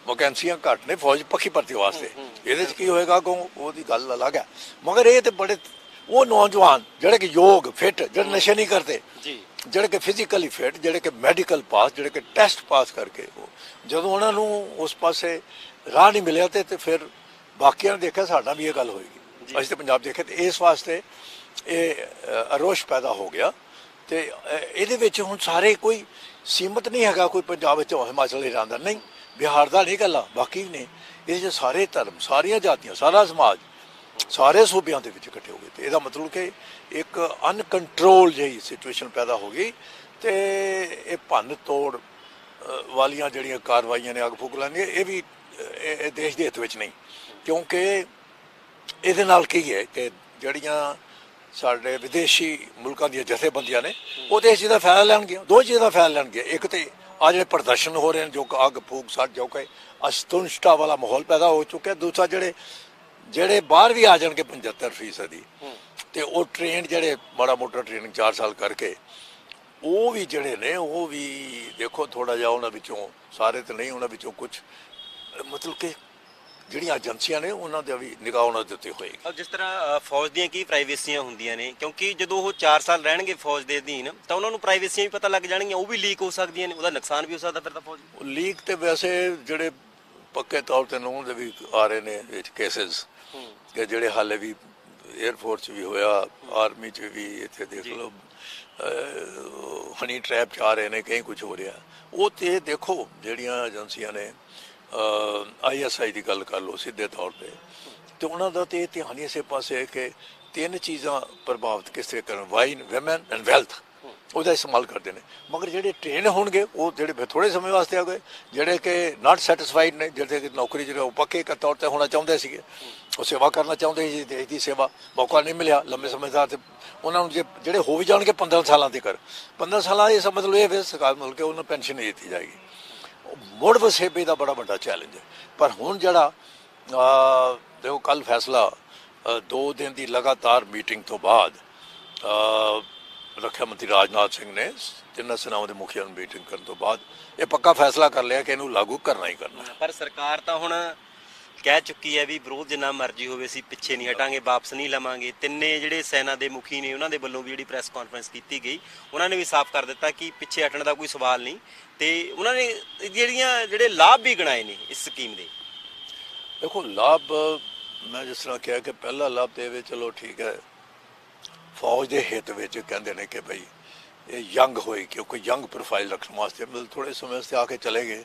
ਵੈਕੈਂਸੀਆਂ ਘੱਟ ਨੇ ਫੌਜ ਪੱਕੀ ਭਰਤੀ ਵਾਸਤੇ, ਇਹਦੇ 'ਚ ਕੀ ਹੋਏਗਾ ਅੱਗੋਂ ਉਹਦੀ ਗੱਲ ਅਲੱਗ ਹੈ। ਮਗਰ ਇਹ ਤੇ ਬੜੇ ਉਹ ਨੌਜਵਾਨ ਜਿਹੜੇ ਕਿ ਯੋਗ, ਫਿੱਟ, ਜਿਹੜੇ ਨਸ਼ੇ ਨਹੀਂ ਕਰਦੇ, ਜਿਹੜੇ ਕਿ ਫਿਜ਼ੀਕਲੀ ਫਿੱਟ, ਜਿਹੜੇ ਕਿ ਮੈਡੀਕਲ ਪਾਸ, ਜਿਹੜੇ ਕਿ ਟੈਸਟ ਪਾਸ ਕਰਕੇ, ਜਦੋਂ ਉਹਨਾਂ ਨੂੰ ਉਸ ਪਾਸੇ ਰਾਹ ਨਹੀਂ ਮਿਲਿਆ ਤੇ ਫਿਰ ਬਾਕੀਆਂ ਨੇ ਦੇਖਿਆ ਸਾਡਾ ਵੀ ਇਹ ਗੱਲ ਹੋਏਗੀ। ਅਸੀਂ ਤਾਂ ਪੰਜਾਬ ਦੇਖੇ ਤੇ ਇਸ ਵਾਸਤੇ ਇਹ ਅਰੋਸ਼ ਪੈਦਾ ਹੋ ਗਿਆ ਤੇ ਇਹਦੇ ਵਿੱਚ ਹੁਣ ਸਾਰੇ ਕੋਈ ਸੀਮਤ ਨਹੀਂ ਹੈਗਾ, ਕੋਈ ਪੰਜਾਬ ਵਿੱਚ ਹਿਮਾਚਲ ਹੀ ਰਹਿੰਦਾ ਨਹੀਂ, ਬਿਹਾਰ ਦਾ ਨਹੀਂ ਗੱਲਾਂ, ਬਾਕੀ ਨੇ ਇਹ 'ਚ ਸਾਰੇ ਧਰਮ, ਸਾਰੀਆਂ ਜਾਤੀਆਂ, ਸਾਰਾ ਸਮਾਜ ਸਾਰੇ ਸੂਬਿਆਂ ਦੇ ਵਿੱਚ ਇਕੱਠੇ ਹੋ ਗਏ ਤੇ ਇਹਦਾ ਮਤਲਬ ਕਿ ਇੱਕ ਅਨਕੰਟਰੋਲ ਜਿਹੀ ਸਿਚੁਏਸ਼ਨ ਪੈਦਾ ਹੋ ਗਈ ਤੇ ਇਹ ਭੰਨ ਤੋੜ ਵਾਲੀਆਂ ਜਿਹੜੀਆਂ ਕਾਰਵਾਈਆਂ ਨੇ, ਅੱਗ ਫੂਕ ਲੈਣਗੇ, ਇਹ ਵੀ ਇਹ ਦੇਸ਼ ਦੇ ਹਿੱਤ ਵਿੱਚ ਨਹੀਂ। ਕਿਉਂਕਿ ਇਹਦੇ ਨਾਲ ਕੀ ਹੈ ਕਿ ਜਿਹੜੀਆਂ ਸਾਡੇ ਵਿਦੇਸ਼ੀ ਮੁਲਕਾਂ ਦੀਆਂ ਜਥੇਬੰਦੀਆਂ ਨੇ ਉਹ ਦੇਸ਼ ਦਾ ਫਾਇਦਾ ਲੈਣਗੀਆਂ, ਦੋ ਚੀਜ਼ਾਂ ਦਾ ਫਾਇਦਾ ਲੈਣਗੀਆਂ। ਇੱਕ ਤੇ ਆ ਜਿਹੜੇ ਪ੍ਰਦਰਸ਼ਨ ਹੋ ਰਹੇ ਨੇ, ਜੋ ਅੱਗ ਫੂਕ ਸੱਟ ਜੋ ਕਿ ਅਸਤੁਸ਼ਟਤਾ ਵਾਲਾ ਮਾਹੌਲ ਪੈਦਾ ਹੋ ਚੁੱਕਿਆ। ਦੂਸਰਾ ਜਿਹੜੇ ਬਾਹਰ ਵੀ ਆ ਜਾਣਗੇ 75% ਦੀ, ਤੇ ਉਹ ਟ੍ਰੇਨ ਜਿਹੜੇ ਮਾੜਾ ਮੋਟਾ ਟ੍ਰੇਨਿੰਗ 4 ਸਾਲ ਕਰਕੇ ਉਹ ਵੀ ਜਿਹੜੇ ਨੇ ਉਹ ਵੀ ਦੇਖੋ ਥੋੜਾ ਜਿਹਾ ਉਹਨਾਂ ਵਿੱਚੋਂ, ਸਾਰੇ ਤਾਂ ਨਹੀਂ, ਉਹਨਾਂ ਵਿੱਚੋਂ ਕੁਝ ਮਤਲਬ ਕਿ ਜਿਹੜੀਆਂ ਏਜੰਸੀਆਂ ਨੇ ਉਹਨਾਂ ਦੇ ਵੀ ਨਿਗਾਹ ਉਹਨਾਂ ਦੇ ਉੱਤੇ ਹੋਏਗੀ। ਜਿਸ ਤਰ੍ਹਾਂ ਫੌਜ ਦੀਆਂ ਕੀ ਪ੍ਰਾਈਵੇਸੀਆਂ ਹੁੰਦੀਆਂ ਨੇ, ਕਿਉਂਕਿ ਜਦੋਂ ਉਹ 4 ਸਾਲ ਰਹਿਣਗੇ ਫੌਜ ਦੇ ਅਧੀਨ ਤਾਂ ਉਹਨਾਂ ਨੂੰ ਪ੍ਰਾਈਵੇਸੀਆਂ ਵੀ ਪਤਾ ਲੱਗ ਜਾਣਗੀਆਂ, ਉਹ ਵੀ ਲੀਕ ਹੋ ਸਕਦੀਆਂ ਨੇ, ਉਹਦਾ ਨੁਕਸਾਨ ਵੀ ਹੋ ਸਕਦਾ ਫਿਰ ਤਾਂ ਫੌਜ ਲੀਕ ਤੇ ਵੈਸੇ ਜਿਹੜੇ ਪੱਕੇ ਤੌਰ ਤੇ ਨੂੰਹ ਦੇ ਵੀ ਆ ਰਹੇ ਨੇ ਵਿੱਚ ਕੇਸਿਸ ਕਿ ਜਿਹੜੇ ਹਾਲੇ ਵੀ 에ਅਰਫੋਰਸ 'ਚ ਵੀ ਹੋਇਆ, ਆਰਮੀ 'ਚ ਵੀ, ਇੱਥੇ ਦੇਖ ਲਓ ਹਨੀ ਟ੍ਰੈਪ 'ਚ ਆ ਰਹੇ ਨੇ, ਕਈ ਕੁਝ ਹੋ ਰਿਹਾ। ਉਹ ਤੇ ਦੇਖੋ ਜਿਹੜੀਆਂ ਏਜੰਸੀਆਂ ਨੇ ISI ਦੀ ਗੱਲ ਕਰ ਲਓ ਸਿੱਧੇ ਤੌਰ ਤੇ ਉਹਨਾਂ ਦਾ ਤੇ ਧਿਆਨ ਹੀ ਇਸੇ ਪਾਸੇ ਹੈ ਕਿ ਤਿੰਨ ਚੀਜ਼ਾਂ ਪ੍ਰਭਾਵਿਤ ਕਿਸ ਤਰ੍ਹਾਂ ਕਰਨ, ਵਾਈਨ, ਵੈਮਨ ਐਂਡ ਵੈਲਥ, ਉਹਦਾ ਇਸਤੇਮਾਲ ਕਰਦੇ ਨੇ। ਮਗਰ ਜਿਹੜੇ ਟ੍ਰੇਨ ਹੋਣਗੇ ਉਹ ਜਿਹੜੇ ਥੋੜ੍ਹੇ ਸਮੇਂ ਵਾਸਤੇ ਆ ਗਏ, ਜਿਹੜੇ ਕਿ ਨਾਟ ਸੈਟਿਸਫਾਈਡ ਨੇ, ਜਿਹੜੇ ਕਿ ਨੌਕਰੀ ਜਿਹੜੇ ਉਹ ਪੱਕੇ ਤੌਰ 'ਤੇ ਹੋਣਾ ਚਾਹੁੰਦੇ ਸੀਗੇ, ਉਹ ਸੇਵਾ ਕਰਨਾ ਚਾਹੁੰਦੇ ਸੀ, ਦੇਸ਼ ਦੀ ਸੇਵਾ, ਮੌਕਾ ਨਹੀਂ ਮਿਲਿਆ ਲੰਬੇ ਸਮੇਂ ਦਾ, ਤੇ ਉਹਨਾਂ ਨੂੰ ਜਿਹੜੇ ਹੋ ਵੀ ਜਾਣਗੇ 15 ਸਾਲਾਂ ਦੇ 15 ਸਾਲਾਂ ਇਸ ਮਤਲਬ ਇਹ ਫਿਰ ਸਰਕਾਰ ਮਤਲਬ ਕਿ ਉਹਨਾਂ ਨੂੰ ਪੈਨਸ਼ਨ ਨਹੀਂ ਦਿੱਤੀ ਜਾਏਗੀ। ਮੁੜ ਵਸੇਬੇ ਦਾ ਬੜਾ ਵੱਡਾ ਚੈਲੰਜ ਹੈ। ਪਰ ਹੁਣ ਜਿਹੜਾ ਦੇਖੋ ਕੱਲ੍ਹ ਫੈਸਲਾ 2 ਦਿਨ ਦੀ ਲਗਾਤਾਰ ਮੀਟਿੰਗ ਤੋਂ ਬਾਅਦ ਰੱਖਿਆ ਮੰਤਰੀ ਰਾਜਨਾਥ ਸਿੰਘ ਨੇ ਤਿੰਨਾਂ ਸੈਨਾਵਾਂ ਦੇ ਮੁਖੀਆਂ ਨੂੰ ਮੀਟਿੰਗ ਕਰਨ ਤੋਂ ਬਾਅਦ ਇਹ ਪੱਕਾ ਫੈਸਲਾ ਕਰ ਲਿਆ ਕਿ ਇਹਨੂੰ ਲਾਗੂ ਕਰਨਾ ਹੀ ਕਰਨਾ। ਪਰ ਸਰਕਾਰ ਤਾਂ ਹੁਣ ਕਹਿ ਚੁੱਕੀ ਹੈ ਵੀ ਵਿਰੋਧ ਜਿੰਨਾ ਮਰਜ਼ੀ ਹੋਵੇ ਅਸੀਂ ਪਿੱਛੇ ਨਹੀਂ ਹਟਾਂਗੇ, ਵਾਪਸ ਨਹੀਂ ਲਵਾਂਗੇ। ਤਿੰਨੇ ਜਿਹੜੇ ਸੈਨਾ ਦੇ ਮੁਖੀ ਨੇ ਉਹਨਾਂ ਦੇ ਵੱਲੋਂ ਵੀ ਜਿਹੜੀ ਪ੍ਰੈਸ ਕਾਨਫਰੰਸ ਕੀਤੀ ਗਈ, ਉਹਨਾਂ ਨੇ ਵੀ ਸਾਫ਼ ਕਰ ਦਿੱਤਾ ਕਿ ਪਿੱਛੇ ਹਟਣ ਦਾ ਕੋਈ ਸਵਾਲ ਨਹੀਂ, ਤੇ ਉਹਨਾਂ ਨੇ ਜਿਹੜੇ ਲਾਭ ਵੀ ਗਿਣਾਏ ਨੇ ਇਸ ਸਕੀਮ ਦੇ। ਦੇਖੋ ਲਾਭ ਮੈਂ ਜਿਸ ਤਰ੍ਹਾਂ ਕਿਹਾ ਕਿ ਪਹਿਲਾ ਲਾਭ ਤੇ ਇਹ ਚਲੋ ਠੀਕ ਹੈ, ਫੌਜ ਦੇ ਹਿੱਤ ਵਿੱਚ ਕਹਿੰਦੇ ਨੇ ਕਿ ਭਾਈ ਇਹ ਯੰਗ ਹੋਏ, ਕਿਉਂਕਿ ਯੰਗ ਪ੍ਰੋਫਾਈਲ ਰੱਖਣ ਵਾਸਤੇ ਮਤਲਬ ਥੋੜ੍ਹੇ ਸਮੇਂ ਵਾਸਤੇ ਆ ਕੇ ਚਲੇ ਗਏ,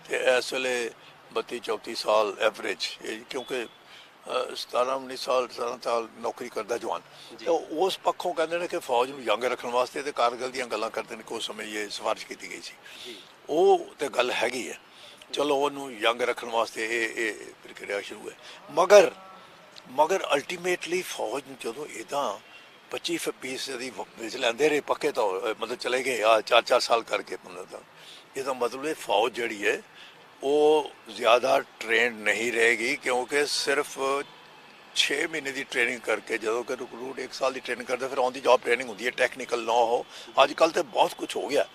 ਤੇ ਇਸ ਵੇਲੇ 32-34 ਸਾਲ ਐਵਰੇਜ, ਕਿਉਂਕਿ 17-19 ਸਾਲ ਨੌਕਰੀ ਕਰਦਾ ਜਵਾਨ, ਤਾਂ ਉਸ ਪੱਖੋਂ ਕਹਿੰਦੇ ਨੇ ਕਿ ਫੌਜ ਨੂੰ ਯੰਗ ਰੱਖਣ ਵਾਸਤੇ ਤੇ ਕਾਰਗਿਲ ਦੀਆਂ ਗੱਲਾਂ ਕਰਦੇ ਨੇ ਕਿ ਉਸ ਸਮੇਂ ਇਹ ਸਿਫਾਰਿਸ਼ ਕੀਤੀ ਗਈ ਸੀ। ਉਹ ਤੇ ਗੱਲ ਹੈਗੀ ਹੈ, ਚਲੋ ਉਹਨੂੰ ਯੰਗ ਰੱਖਣ ਵਾਸਤੇ ਇਹ ਪ੍ਰਕਿਰਿਆ ਸ਼ੁਰੂ ਹੈ। ਮਗਰ ਅਲਟੀਮੇਟਲੀ ਫੌਜ ਨੂੰ ਜਦੋਂ ਇੱਦਾਂ 25% ਦੀ ਵਿੱਚ ਲੈਂਦੇ ਰਹੇ ਪੱਕੇ ਤੌਰ ਮਤਲਬ ਚਲੇ ਗਏ ਆ 4-4 ਸਾਲ ਕਰਕੇ, ਤਾਂ ਇਹਦਾ ਮਤਲਬ ਇਹ ਫੌਜ ਜਿਹੜੀ ਹੈ ਉਹ ਜ਼ਿਆਦਾ ਟ੍ਰੇਨਡ ਨਹੀਂ ਰਹੇਗੀ, ਕਿਉਂਕਿ ਸਿਰਫ 6 ਮਹੀਨੇ ਦੀ ਟ੍ਰੇਨਿੰਗ ਕਰਕੇ, ਜਦੋਂ ਕਿ ਰਿਕਰੂਟ 1 ਸਾਲ ਦੀ ਟ੍ਰੇਨਿੰਗ ਕਰਦਾ, ਫਿਰ ਔਨ ਦੀ ਜੌਬ ਟ੍ਰੇਨਿੰਗ ਹੁੰਦੀ ਹੈ, ਟੈਕਨੀਕਲ ਨਾ ਹੋ। ਅੱਜ ਕੱਲ੍ਹ ਤਾਂ ਬਹੁਤ ਕੁਝ ਹੋ ਗਿਆ,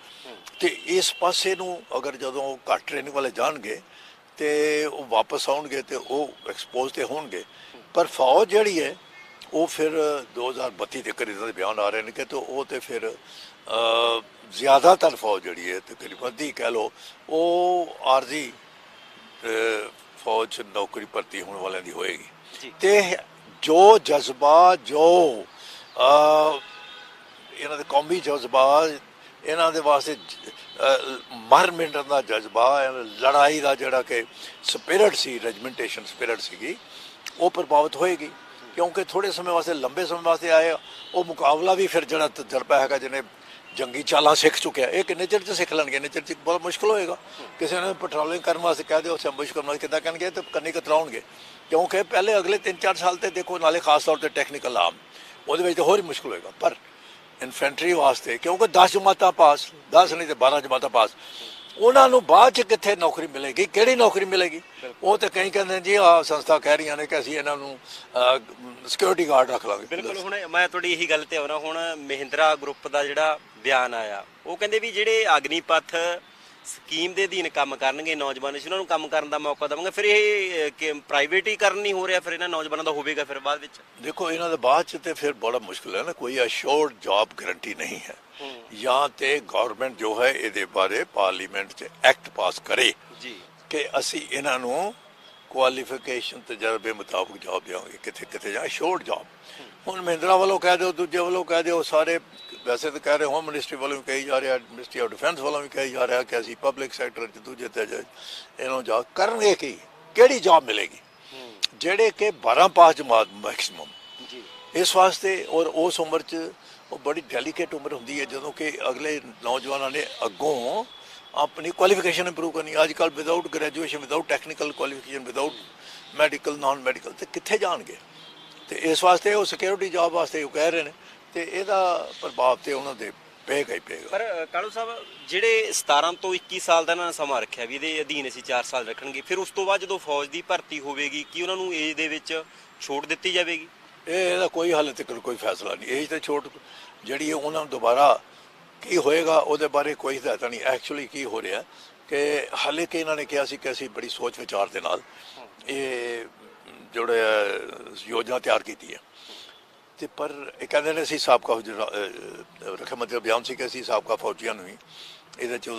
ਤੇ ਇਸ ਪਾਸੇ ਨੂੰ ਅਗਰ ਜਦੋਂ ਘੱਟ ਟ੍ਰੇਨਿੰਗ ਵਾਲੇ ਜਾਣਗੇ ਤੇ ਉਹ ਵਾਪਸ ਆਉਣਗੇ ਤੇ ਉਹ ਐਕਸਪੋਜ਼ ਤੇ ਹੋਣਗੇ। ਪਰ ਫੌਜ ਜਿਹੜੀ ਹੈ ਉਹ ਫਿਰ 2032 ਦੇ ਕਰੀਬ ਦੇ ਬਿਆਨ ਆ ਰਹੇ ਨੇ ਕਿ ਉਹ ਤੇ ਫਿਰ ਜ਼ਿਆਦਾਤਰ ਫੌਜ ਜਿਹੜੀ ਹੈ ਤਕਰੀਬਨ ਅੱਧੀ ਕਹਿ ਲਓ ਉਹ ਆਰਜ਼ੀ ਫੌਜ 'ਚ ਨੌਕਰੀ ਭਰਤੀ ਹੋਣ ਵਾਲਿਆਂ ਦੀ ਹੋਏਗੀ। ਤੇ ਜੋ ਜਜ਼ਬਾ, ਜੋ ਇਹਨਾਂ ਦੇ ਕੌਮੀ ਜਜ਼ਬਾ, ਇਹਨਾਂ ਦੇ ਵਾਸਤੇ ਮਰ ਮਿਟਣ ਦਾ ਜਜ਼ਬਾ, ਲੜਾਈ ਦਾ ਜਿਹੜਾ ਕਿ ਸਪਿਰਿਟ ਸੀ, ਰੈਜੀਮੈਂਟੇਸ਼ਨ ਸਪਿਰਿਟ ਸੀਗੀ, ਉਹ ਪ੍ਰਭਾਵਿਤ ਹੋਏਗੀ। ਕਿਉਂਕਿ ਥੋੜ੍ਹੇ ਸਮੇਂ ਵਾਸਤੇ, ਲੰਬੇ ਸਮੇਂ ਵਾਸਤੇ ਆਏ, ਉਹ ਮੁਕਾਬਲਾ ਵੀ ਫਿਰ ਜਿਹੜਾ ਤਜਰਬਾ ਹੈਗਾ, ਜਿਹਨੇ ਜੰਗੀ ਚਾਲਾਂ ਸਿੱਖ ਚੁੱਕਿਆ, ਇਹ ਕਿੰਨੇ ਚਿਰ 'ਚ ਸਿੱਖ ਲੈਣਗੇ? ਇੰਨੇ ਚਿਰ 'ਚ ਬਹੁਤ ਮੁਸ਼ਕਿਲ ਹੋਏਗਾ। ਕਿਸੇ ਨੇ ਪੈਟਰੋਲਿੰਗ ਕਰਨ ਵਾਸਤੇ ਕਹਿ ਦਿਓ, ਐਂਬੂਸ਼ ਕਰਨ ਵਾਸਤੇ ਕਿੱਦਾਂ ਕਹਿਣਗੇ? ਤੇ ਕੰਨੀ ਕਤਰਾਉਣਗੇ, ਕਿਉਂਕਿ ਪਹਿਲੇ ਅਗਲੇ 3-4 ਸਾਲ ਤੇ ਦੇਖੋ, ਨਾਲੇ ਖਾਸ ਤੌਰ 'ਤੇ ਟੈਕਨੀਕਲ ਆਰਮ, ਉਹਦੇ ਵਿੱਚ ਤਾਂ ਹੋਰ ਹੀ ਮੁਸ਼ਕਿਲ ਹੋਏਗਾ। ਪਰ ਇਨਫੈਂਟਰੀ ਵਾਸਤੇ, ਕਿਉਂਕਿ 10 ਜਮਾਤਾਂ ਪਾਸ, 10 ਨਹੀਂ ਤੇ 12 ਜਮਾਤਾਂ ਪਾਸ, ਉਹਨਾਂ ਨੂੰ ਬਾਅਦ 'ਚ ਕਿੱਥੇ ਨੌਕਰੀ ਮਿਲੇਗੀ? ਕਿਹੜੀ ਨੌਕਰੀ ਮਿਲੇਗੀ? ਉਹ ਤਾਂ ਕਈ ਕਹਿੰਦੇ ਜੀ ਆਹ ਸੰਸਥਾ ਕਹਿ ਰਹੀਆਂ ਨੇ ਕਿ ਅਸੀਂ ਇਹਨਾਂ ਨੂੰ ਸਿਕਿਉਰਿਟੀ ਗਾਰਡ ਰੱਖ ਲਾਂਗੇ। ਬਿਲਕੁਲ। ਹੁਣ ਮੈਂ ਤੁਹਾਡੀ ਇਹੀ ਗੱਲ ਤੇ ਆਉਣਾ, ਹੁਣ ਮਹਿੰਦਰਾ ਗਰੁੱਪ ਦਾ ਜਿਹੜਾ ਬਿਆਨ ਆਇਆ, ਉਹ ਕਹਿੰਦੇ ਵੀ ਜਿਹੜੇ ਅਗਨੀਪਥ ਸਕੀਮ ਦੇ ਅਧੀਨ ਕੰਮ ਕਰਨਗੇ ਨੌਜਵਾਨ, ਅਸੀਂ ਉਹਨਾਂ ਨੂੰ ਕੰਮ ਕਰਨ ਦਾ ਮੌਕਾ ਦੇਵਾਂਗੇ। ਫਿਰ ਇਹ ਪ੍ਰਾਈਵੇਟੀਕਰਨ ਨਹੀਂ ਹੋ ਰਿਹਾ, ਫਿਰ ਇਹਨਾਂ ਨੌਜਵਾਨਾਂ ਦਾ ਹੋਵੇਗਾ ਫਿਰ ਬਾਅਦ ਵਿੱਚ? ਦੇਖੋ ਇਹਨਾਂ ਦਾ ਬਾਅਦ 'ਚ ਤੇ ਫਿਰ ਬੜਾ ਮੁਸ਼ਕਿਲ ਹੈ ਨਾ, ਕੋਈ ਅਸ਼ੋਰਡ ਜੌਬ ਗਰੰਟੀ ਨਹੀਂ ਹੈ। ਜਾਂ ਤੇ ਗਵਰਨਮੈਂਟ ਜੋ ਹੈ ਇਹਦੇ ਬਾਰੇ ਪਾਰਲੀਮੈਂਟ 'ਚ ਐਕਟ ਪਾਸ ਕਰੇ ਜੀ ਕਿ ਅਸੀਂ ਇਹਨਾਂ ਨੂੰ ਕੁਆਲੀਫਿਕੇਸ਼ਨ ਤਜਰਬੇ ਮੁਤਾਬਕ ਜੌਬ ਦੇਵਾਂਗੇ, ਕਿੱਥੇ ਕਿੱਥੇ ਜਾਂ ਅਸ਼ੋਰਡ ਜੌਬ। ਹੁਣ ਮਹਿੰਦਰਾ ਵੱਲੋਂ ਕਹਿ ਦਿਓ, ਦੂਜੇ ਵੱਲੋਂ ਕਹਿ ਦਿਓ, ਸਾਰੇ ਵੈਸੇ ਤਾਂ ਕਹਿ ਰਹੇ, ਹੋਮ ਮਿਨਿਸਟਰੀ ਵੱਲੋਂ ਵੀ ਕਹੀ ਜਾ ਰਿਹਾ, ਮਿਨਿਸਟਰੀ ਆਫ ਡਿਫੈਂਸ ਵੱਲੋਂ ਵੀ ਕਹੀ ਜਾ ਰਿਹਾ ਕਿ ਅਸੀਂ ਪਬਲਿਕ ਸੈਕਟਰ 'ਚ ਦੂਜੇ ਤੇ ਇਹਨੂੰ ਜੌਬ ਕਰਨਗੇ। ਕੀ ਕਿਹੜੀ ਜੌਬ ਮਿਲੇਗੀ? ਜਿਹੜੇ ਕਿ 12 ਪਾਸ ਜਮਾਤ ਮੈਕਸਿਮਮ ਜੀ, ਇਸ ਵਾਸਤੇ। ਔਰ ਉਸ ਉਮਰ 'ਚ ਉਹ ਬੜੀ ਡੈਲੀਕੇਟ ਉਮਰ ਹੁੰਦੀ ਹੈ, ਜਦੋਂ ਕਿ ਅਗਲੇ ਨੌਜਵਾਨਾਂ ਨੇ ਅੱਗੋਂ ਆਪਣੀ ਕੁਆਲੀਫਿਕੇਸ਼ਨ ਇੰਪਰੂਵ ਕਰਨੀ। ਅੱਜ ਕੱਲ੍ਹ without graduation, without technical qualification, without medical, non medical, ਤੇ ਕਿੱਥੇ ਜਾਣਗੇ? ਤੇ ਇਸ ਵਾਸਤੇ ਉਹ ਸਿਕਿਉਰਿਟੀ ਜੌਬ ਵਾਸਤੇ ਉਹ ਕਹਿ ਰਹੇ ਨੇ, ਤੇ ਇਹਦਾ ਪ੍ਰਭਾਵ ਤੇ ਉਹਨਾਂ ਦੇ ਪਏਗਾ ਹੀ ਪਏਗਾ। ਪਰ ਕਾਲੂ ਸਾਹਿਬ, ਜਿਹੜੇ 17 ਤੋਂ 21 ਸਾਲ ਦਾ ਇਹਨਾਂ ਨੇ ਸਮਾਂ ਰੱਖਿਆ ਵੀ ਇਹਦੇ ਅਧੀਨ ਅਸੀਂ 4 ਸਾਲ ਰੱਖਣਗੇ, ਫਿਰ ਉਸ ਤੋਂ ਬਾਅਦ ਜਦੋਂ ਫੌਜ ਦੀ ਭਰਤੀ ਹੋਵੇਗੀ, ਕੀ ਉਹਨਾਂ ਨੂੰ ਏਜ ਦੇ ਵਿੱਚ ਛੋਟ ਦਿੱਤੀ ਜਾਵੇਗੀ? ਇਹਦਾ ਕੋਈ ਹਾਲੇ ਤੱਕ ਕੋਈ ਫੈਸਲਾ ਨਹੀਂ। ਏਜ ਤੇ ਛੋਟ ਜਿਹੜੀ ਹੈ ਉਹਨਾਂ ਨੂੰ ਦੁਬਾਰਾ ਕੀ ਹੋਏਗਾ ਉਹਦੇ ਬਾਰੇ ਕੋਈ ਹਦਾਇਤਾਂ ਨਹੀਂ। ਐਕਚੁਅਲੀ ਕੀ ਹੋ ਰਿਹਾ ਕਿ ਹਾਲੇ ਕਿ ਇਹਨਾਂ ਨੇ ਕਿਹਾ ਸੀ ਕਿ ਅਸੀਂ ਬੜੀ ਸੋਚ ਵਿਚਾਰ ਦੇ ਨਾਲ ਇਹ ਜਿਹੜੇ ਯੋਜਨਾ ਤਿਆਰ ਕੀਤੀ ਹੈ, ਤੇ ਪਰ ਇਹ ਕਹਿੰਦੇ ਨੇ ਅਸੀਂ ਸਾਬਕਾ ਰੱਖਿਆ ਮੰਤਰੀ ਦਾ ਬਿਆਨ ਸੀ ਕਿ ਅਸੀਂ ਸਾਬਕਾ ਫੌਜੀਆਂ ਨੂੰ ਹੀ ਇਹਦੇ 'ਚ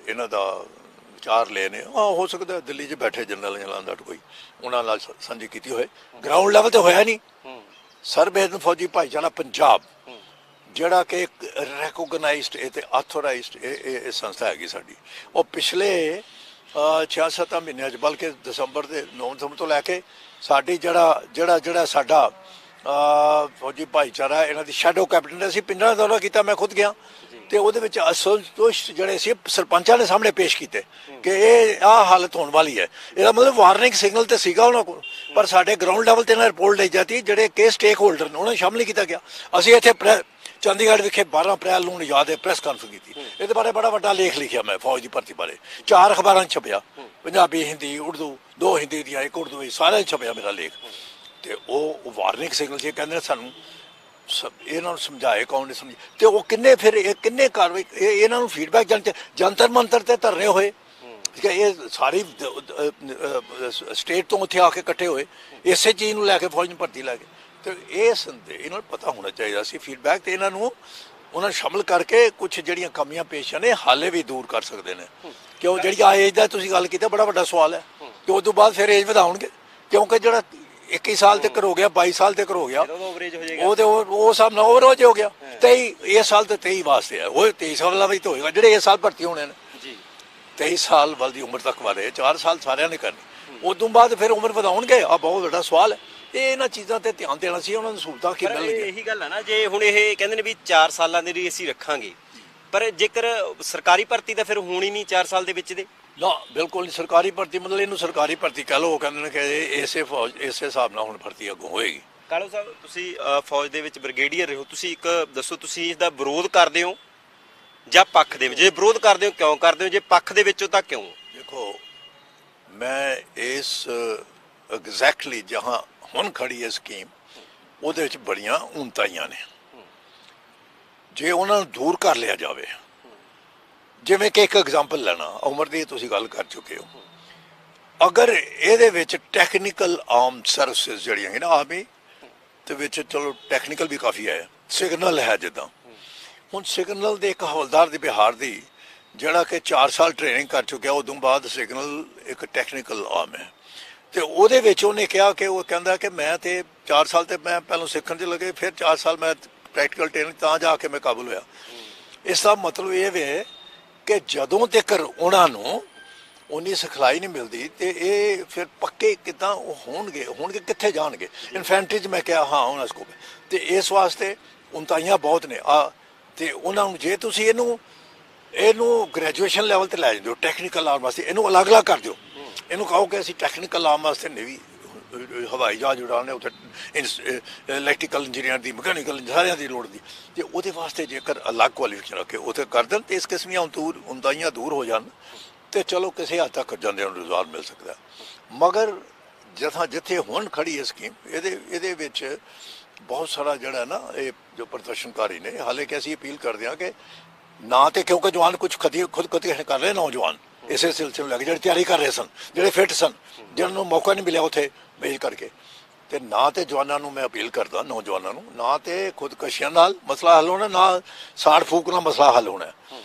ਇਹਨਾਂ ਦਾ ਵਿਚਾਰ ਲਏ ਨੇ। ਹੋ ਸਕਦਾ ਦਿੱਲੀ 'ਚ ਬੈਠੇ ਜਨਰਲ ਜਲਾਂਦਾ ਕੋਈ ਉਹਨਾਂ ਨਾਲ ਸਾਂਝੀ ਕੀਤੀ ਹੋਏ। ਗਰਾਊਂਡ ਲੈਵਲ ਤੇ ਹੋਇਆ ਨਹੀਂ। ਸਰਬੇਦਨ ਫੌਜੀ ਭਾਈਚਾਰਾ ਪੰਜਾਬ ਜਿਹੜਾ ਕਿ ਇੱਕ ਰੈਕੋਗਨਾਈਜ਼ਡ ਤੇ ਆਥੋਰਾਈਜ਼ਡ ਇਹ ਸੰਸਥਾ ਹੈਗੀ ਸਾਡੀ, ਉਹ ਪਿਛਲੇ 6-7 ਮਹੀਨਿਆਂ 'ਚ ਬਲਕਿ ਦਸੰਬਰ ਦੇ 9 ਦਸੰਬਰ ਤੋਂ ਲੈ ਕੇ ਸਾਡੀ ਜਿਹੜਾ ਸਾਡਾ ਫੌਜੀ ਭਾਈਚਾਰਾ ਇਹਨਾਂ ਦੀ ਸ਼ੈਡੋ ਕੈਪਟਨ, ਅਸੀਂ ਪਿੰਡਾਂ ਦਾ ਦੌਰਾ ਕੀਤਾ, ਮੈਂ ਖੁਦ ਗਿਆ, ਤੇ ਉਹਦੇ ਵਿੱਚ ਅਸੰਤੁਸ਼ਟ ਜਿਹੜੇ ਸੀ ਸਰਪੰਚਾਂ ਦੇ ਸਾਹਮਣੇ ਪੇਸ਼ ਕੀਤੇ ਕਿ ਇਹ ਆਹ ਹਾਲਤ ਹੋਣ ਵਾਲੀ ਹੈ। ਇਹਦਾ ਮਤਲਬ ਵਾਰਨਿੰਗ ਸਿਗਨਲ ਤੇ ਸੀਗਾ ਉਹਨਾਂ ਕੋਲ, ਪਰ ਸਾਡੇ ਗਰਾਊਂਡ ਲੈਵਲ ਤੇ ਇਹਨਾਂ ਰਿਪੋਰਟ ਲਈ ਜਾਂਦੀ ਜਿਹੜੇ ਕਿ ਸਟੇਕ ਹੋਲਡਰ ਨੇ ਉਹਨਾਂ ਨੂੰ ਸ਼ਾਮਲ ਕੀਤਾ ਗਿਆ। ਅਸੀਂ ਇੱਥੇ ਚੰਡੀਗੜ੍ਹ ਵਿਖੇ 12 ਅਪ੍ਰੈਲ ਨੂੰ ਯਾਦ ਹੈ ਪ੍ਰੈਸ ਕਾਨਫਰੰਸ ਕੀਤੀ, ਇਹਦੇ ਬਾਰੇ ਬੜਾ ਵੱਡਾ ਲੇਖ ਲਿਖਿਆ ਮੈਂ ਫੌਜ ਦੀ ਭਰਤੀ ਬਾਰੇ, 4 ਅਖਬਾਰਾਂ 'ਚ ਛਪਿਆ, ਪੰਜਾਬੀ, ਹਿੰਦੀ, ਉਰਦੂ, 2 ਹਿੰਦੀ ਦੀਆਂ, 1 ਉਰਦੂ ਦੀ, ਸਾਰਿਆਂ 'ਚ ਛਪਿਆ ਮੇਰਾ ਲੇਖ। ਤੇ ਉਹ ਵਾਰਨਿੰਗ ਸਿਗਨਲ ਸੀ, ਕਹਿੰਦੇ ਨੇ ਸਾਨੂੰ ਇਹਨਾਂ ਨੂੰ ਸਮਝਾਏ ਕੌਣ ਨੇ ਸਮਝ, ਤੇ ਉਹ ਕਿੰਨੇ ਕਾਰਵਾਈ ਇਹਨਾਂ ਨੂੰ ਫੀਡਬੈਕ ਜੰਤਰ ਮੰਤਰ ਤੇ ਧਰਨੇ ਹੋਏ ਕਿ ਇਹ ਸਾਰੀ ਸਟੇਟ ਤੋਂ ਉੱਥੇ ਆ ਕੇ ਇਕੱਠੇ ਹੋਏ ਇਸੇ ਚੀਜ਼ ਨੂੰ ਲੈ ਕੇ ਫੌਜ ਨੂੰ ਭਰਤੀ ਲੈ ਕੇ। ਤੇ ਇਹਨਾਂ ਨੂੰ ਪਤਾ ਹੋਣਾ ਚਾਹੀਦਾ ਸੀ ਫੀਡਬੈਕ, ਤੇ ਉਹਨਾਂ ਨੂੰ ਸ਼ਾਮਲ ਕਰਕੇ ਕੁਝ ਜਿਹੜੀਆਂ ਕਮੀਆਂ ਪੇਸ਼ਾਂ ਨੇ ਹਾਲੇ ਵੀ ਦੂਰ ਕਰ ਸਕਦੇ ਨੇ। ਕਿਉਂ ਜਿਹੜੀ ਏਜ ਦਾ ਤੁਸੀਂ ਗੱਲ ਕੀਤੀ ਬੜਾ ਵੱਡਾ ਸਵਾਲ ਹੈ ਕਿ ਉਸ ਤੋਂ ਬਾਅਦ ਫਿਰ ਏਜ ਵਧਾਉਣਗੇ, ਕਿਉਂਕਿ ਜਿਹੜਾ 21 ਸਾਲ ਤੱਕ ਹੋ ਗਿਆ, 22 ਸਾਲ ਤੱਕ ਹੋ ਗਿਆ, ਉਹ ਤੇ ਉਹ ਸਭ ਨਾ ਓਵਰੇਜ ਹੋ ਗਿਆ। 23 ਇਸ ਸਾਲ ਤੇ 23 ਵਾਸਤੇ ਹੈ, ਉਹ 23 ਸਾਲਾਂ ਵਿੱਚ ਹੋਏਗਾ ਜਿਹੜੇ ਇਸ ਸਾਲ ਭਰਤੀ ਹੋਣੇ ਨੇ। 23 ਸਾਲ ਵੱਲ ਦੀ ਉਮਰ ਤੱਕ ਵਾਲੇ 4 ਸਾਲ ਸਾਰਿਆਂ ਨੇ ਕਰਨੀ, ਉਸ ਤੋਂ ਬਾਅਦ ਫਿਰ ਉਮਰ ਵਧਾਉਣਗੇ। ਆ ਬਹੁਤ ਵੱਡਾ ਸਵਾਲ ਹੈ, ਇਹਨਾਂ ਚੀਜ਼ਾਂ ਤੇ ਧਿਆਨ ਦੇਣਾ ਸੀ, ਉਹਨਾਂ ਨੂੰ ਸਹੂਲਤਾਂ ਕੀ ਮਿਲਣਗੀਆਂ। ਇਹੀ ਗੱਲ ਹੈ ਨਾ, ਜੇ ਹੁਣ ਇਹ ਕਹਿੰਦੇ ਨੇ ਵੀ 4 ਸਾਲਾਂ ਦੇ ਲਈ ਅਸੀਂ ਰੱਖਾਂਗੇ, ਪਰ ਜੇਕਰ ਸਰਕਾਰੀ ਭਰਤੀ ਤਾਂ ਫਿਰ ਹੋਣੀ ਨਹੀਂ 4 ਸਾਲ ਦੇ ਵਿੱਚ ਦੇ। ਨਾ ਬਿਲਕੁਲ ਨਹੀਂ ਸਰਕਾਰੀ ਭਰਤੀ, ਮਤਲਬ ਇਹਨੂੰ ਸਰਕਾਰੀ ਭਰਤੀ ਕਹਿ ਲਓ। ਉਹ ਕਹਿੰਦੇ ਨੇ ਕਿ ਇਸੇ ਹਿਸਾਬ ਨਾਲ ਹੁਣ ਭਰਤੀ ਅੱਗੋਂ ਹੋਏਗੀ। ਕਾਲੋ ਸਾਹਿਬ, ਤੁਸੀਂ ਫੌਜ ਦੇ ਵਿੱਚ ਬ੍ਰਿਗੇਡੀਅਰ ਰਹੇ ਹੋ, ਤੁਸੀਂ ਇੱਕ ਦੱਸੋ, ਤੁਸੀਂ ਇਸ ਦਾ ਵਿਰੋਧ ਕਰਦੇ ਹੋ ਜਾਂ ਪੱਖ ਦੇ ਵਿੱਚ? ਜੇ ਵਿਰੋਧ ਕਰਦੇ ਹੋ ਕਿਉਂ ਕਰਦੇ ਹੋ, ਜੇ ਪੱਖ ਦੇ ਵਿੱਚੋਂ ਤਾਂ ਕਿਉਂ? ਦੇਖੋ, ਮੈਂ ਇਸ ਐਗਜ਼ੈਕਟਲੀ ਜਹਾਂ ਹੁਣ ਖੜੀ ਹੈ ਸਕੀਮ, ਉਹਦੇ ਵਿੱਚ ਬੜੀਆਂ ਉਨਤਾਈਆਂ ਨੇ। ਜੇ ਉਹਨਾਂ ਨੂੰ ਦੂਰ ਕਰ ਲਿਆ ਜਾਵੇ, ਜਿਵੇਂ ਕਿ ਇੱਕ ਐਗਜ਼ਾਮਪਲ ਲੈਣਾ, ਉਮਰ ਦੀ ਤੁਸੀਂ ਗੱਲ ਕਰ ਚੁੱਕੇ ਹੋ, ਅਗਰ ਇਹਦੇ ਵਿੱਚ ਟੈਕਨੀਕਲ ਆਰਮ ਸਰਵਿਸਿਜ਼ ਜਿਹੜੀਆਂ ਹੈ ਨਾ ਆਰਮੀ ਦੇ ਵਿੱਚ, ਚਲੋ ਟੈਕਨੀਕਲ ਵੀ ਕਾਫੀ ਹੈ, ਸਿਗਨਲ ਹੈ, ਜਿੱਦਾਂ ਹੁਣ ਸਿਗਨਲ ਦੇ ਇੱਕ ਹਵਲਦਾਰ ਦੀ ਬਿਹਾਰ ਦੀ ਜਿਹੜਾ ਕਿ 4 ਸਾਲ ਟ੍ਰੇਨਿੰਗ ਕਰ ਚੁੱਕਿਆ, ਉਦੋਂ ਬਾਅਦ ਸਿਗਨਲ ਇੱਕ ਟੈਕਨੀਕਲ ਆਰਮ ਹੈ, ਤੇ ਉਹਦੇ ਵਿੱਚ ਉਹਨੇ ਕਿਹਾ ਕਿ ਉਹ ਕਹਿੰਦਾ ਕਿ ਮੈਂ ਤੇ 4 ਸਾਲ ਤੇ ਮੈਂ ਪਹਿਲਾਂ ਸਿੱਖਣ 'ਚ ਲੱਗੇ, ਫਿਰ 4 ਸਾਲ ਮੈਂ ਪ੍ਰੈਕਟੀਕਲ ਟ੍ਰੇਨਿੰਗ ਤਾਂ ਜਾ ਕੇ ਮੈਂ ਕਾਬਲ ਹੋਇਆ। ਇਸ ਦਾ ਮਤਲਬ ਇਹ ਵੇ ਕਿ ਜਦੋਂ ਤੱਕ ਉਹਨਾਂ ਨੂੰ ਉਨੀ ਸਿਖਲਾਈ ਨਹੀਂ ਮਿਲਦੀ ਤੇ ਇਹ ਫਿਰ ਪੱਕੇ ਕਿੱਦਾਂ ਉਹ ਹੋਣਗੇ ਕਿੱਥੇ ਜਾਣਗੇ। ਇਨਫੈਂਟਰੀ 'ਚ ਮੈਂ ਕਿਹਾ ਹਾਂ ਉਹਨਾਂ ਸਕੋਪ, ਤੇ ਇਸ ਵਾਸਤੇ ਉਨਤਾਈਆਂ ਬਹੁਤ ਨੇ ਤੇ ਉਹਨਾਂ ਨੂੰ ਜੇ ਤੁਸੀਂ ਇਹਨੂੰ ਗ੍ਰੈਜੂਏਸ਼ਨ ਲੈਵਲ ਤੇ ਲੈ ਜਾਂਦੇ ਹੋ ਟੈਕਨੀਕਲ ਆਰਮ ਵਾਸਤੇ, ਇਹਨੂੰ ਅਲੱਗ-ਅਲੱਗ ਕਰ ਦਿਓ, ਇਹਨੂੰ ਕਹੋ ਕਿ ਅਸੀਂ ਟੈਕਨੀਕਲ ਆਰਮ ਵਾਸਤੇ ਨੇਵੀ ਹਵਾਈ ਜਹਾਜ਼ ਉਡਾਉਣੇ, ਉੱਥੇ ਇਲੈਕਟ੍ਰੀਕਲ ਇੰਜੀਨੀਅਰ ਦੀ, ਮਕੈਨੀਕਲ ਸਾਰਿਆਂ ਦੀ ਲੋੜ ਦੀ, ਤੇ ਉਹਦੇ ਵਾਸਤੇ ਜੇਕਰ ਅਲੱਗ ਕੁਆਲੀਫਿਕੇਸ਼ਨ ਰੱਖੇ ਉੱਥੇ ਕਰ ਦੇਣ ਤੇ ਇਸ ਕਿਸਮ ਦੀਆਂ ਉਨਤਾਈਆਂ ਦੂਰ ਹੋ ਜਾਣ ਤੇ ਚਲੋ ਕਿਸੇ ਹੱਦ ਤੱਕ ਜਾਂਦਿਆਂ ਨੂੰ ਰੁਜ਼ਗਾਰ ਮਿਲ ਸਕਦਾ। ਮਗਰ ਜਿੱਥੇ ਹੁਣ ਖੜੀ ਹੈ ਸਕੀਮ, ਇਹਦੇ ਵਿੱਚ ਬਹੁਤ ਸਾਰਾ ਜਿਹੜਾ ਨਾ ਇਹ ਜੋ ਪ੍ਰਦਰਸ਼ਨਕਾਰੀ ਨੇ, ਹਾਲੇ ਕਿ ਅਸੀਂ ਅਪੀਲ ਕਰਦੇ ਹਾਂ ਕਿ ਨਾ ਤੇ ਕਿਉਂਕਿ ਜਵਾਨ ਕੁਝ ਖੁਦ ਕਰ ਰਹੇ ਨੌਜਵਾਨ ਇਸੇ ਸਿਲਸਿਲੇ ਨੂੰ ਲੈ ਕੇ ਜਿਹੜੇ ਤਿਆਰੀ ਕਰ ਰਹੇ ਸਨ, ਜਿਹੜੇ ਫਿੱਟ ਸਨ, ਜਿਹਨਾਂ ਨੂੰ ਮੌਕਾ ਨਹੀਂ ਮਿਲਿਆ ਉੱਥੇ ਭੇਜ ਕਰਕੇ, ਤੇ ਨਾ ਤੇ ਜਵਾਨਾਂ ਨੂੰ ਮੈਂ ਅਪੀਲ ਕਰਦਾ, ਨੌਜਵਾਨਾਂ ਨੂੰ, ਨਾ ਤੇ ਖੁਦਕਸ਼ੀਆਂ ਨਾਲ ਮਸਲਾ ਹੱਲ ਹੋਣਾ, ਨਾ ਸਾੜ ਫੂਕ ਨਾਲ ਮਸਲਾ ਹੱਲ ਹੋਣਾ।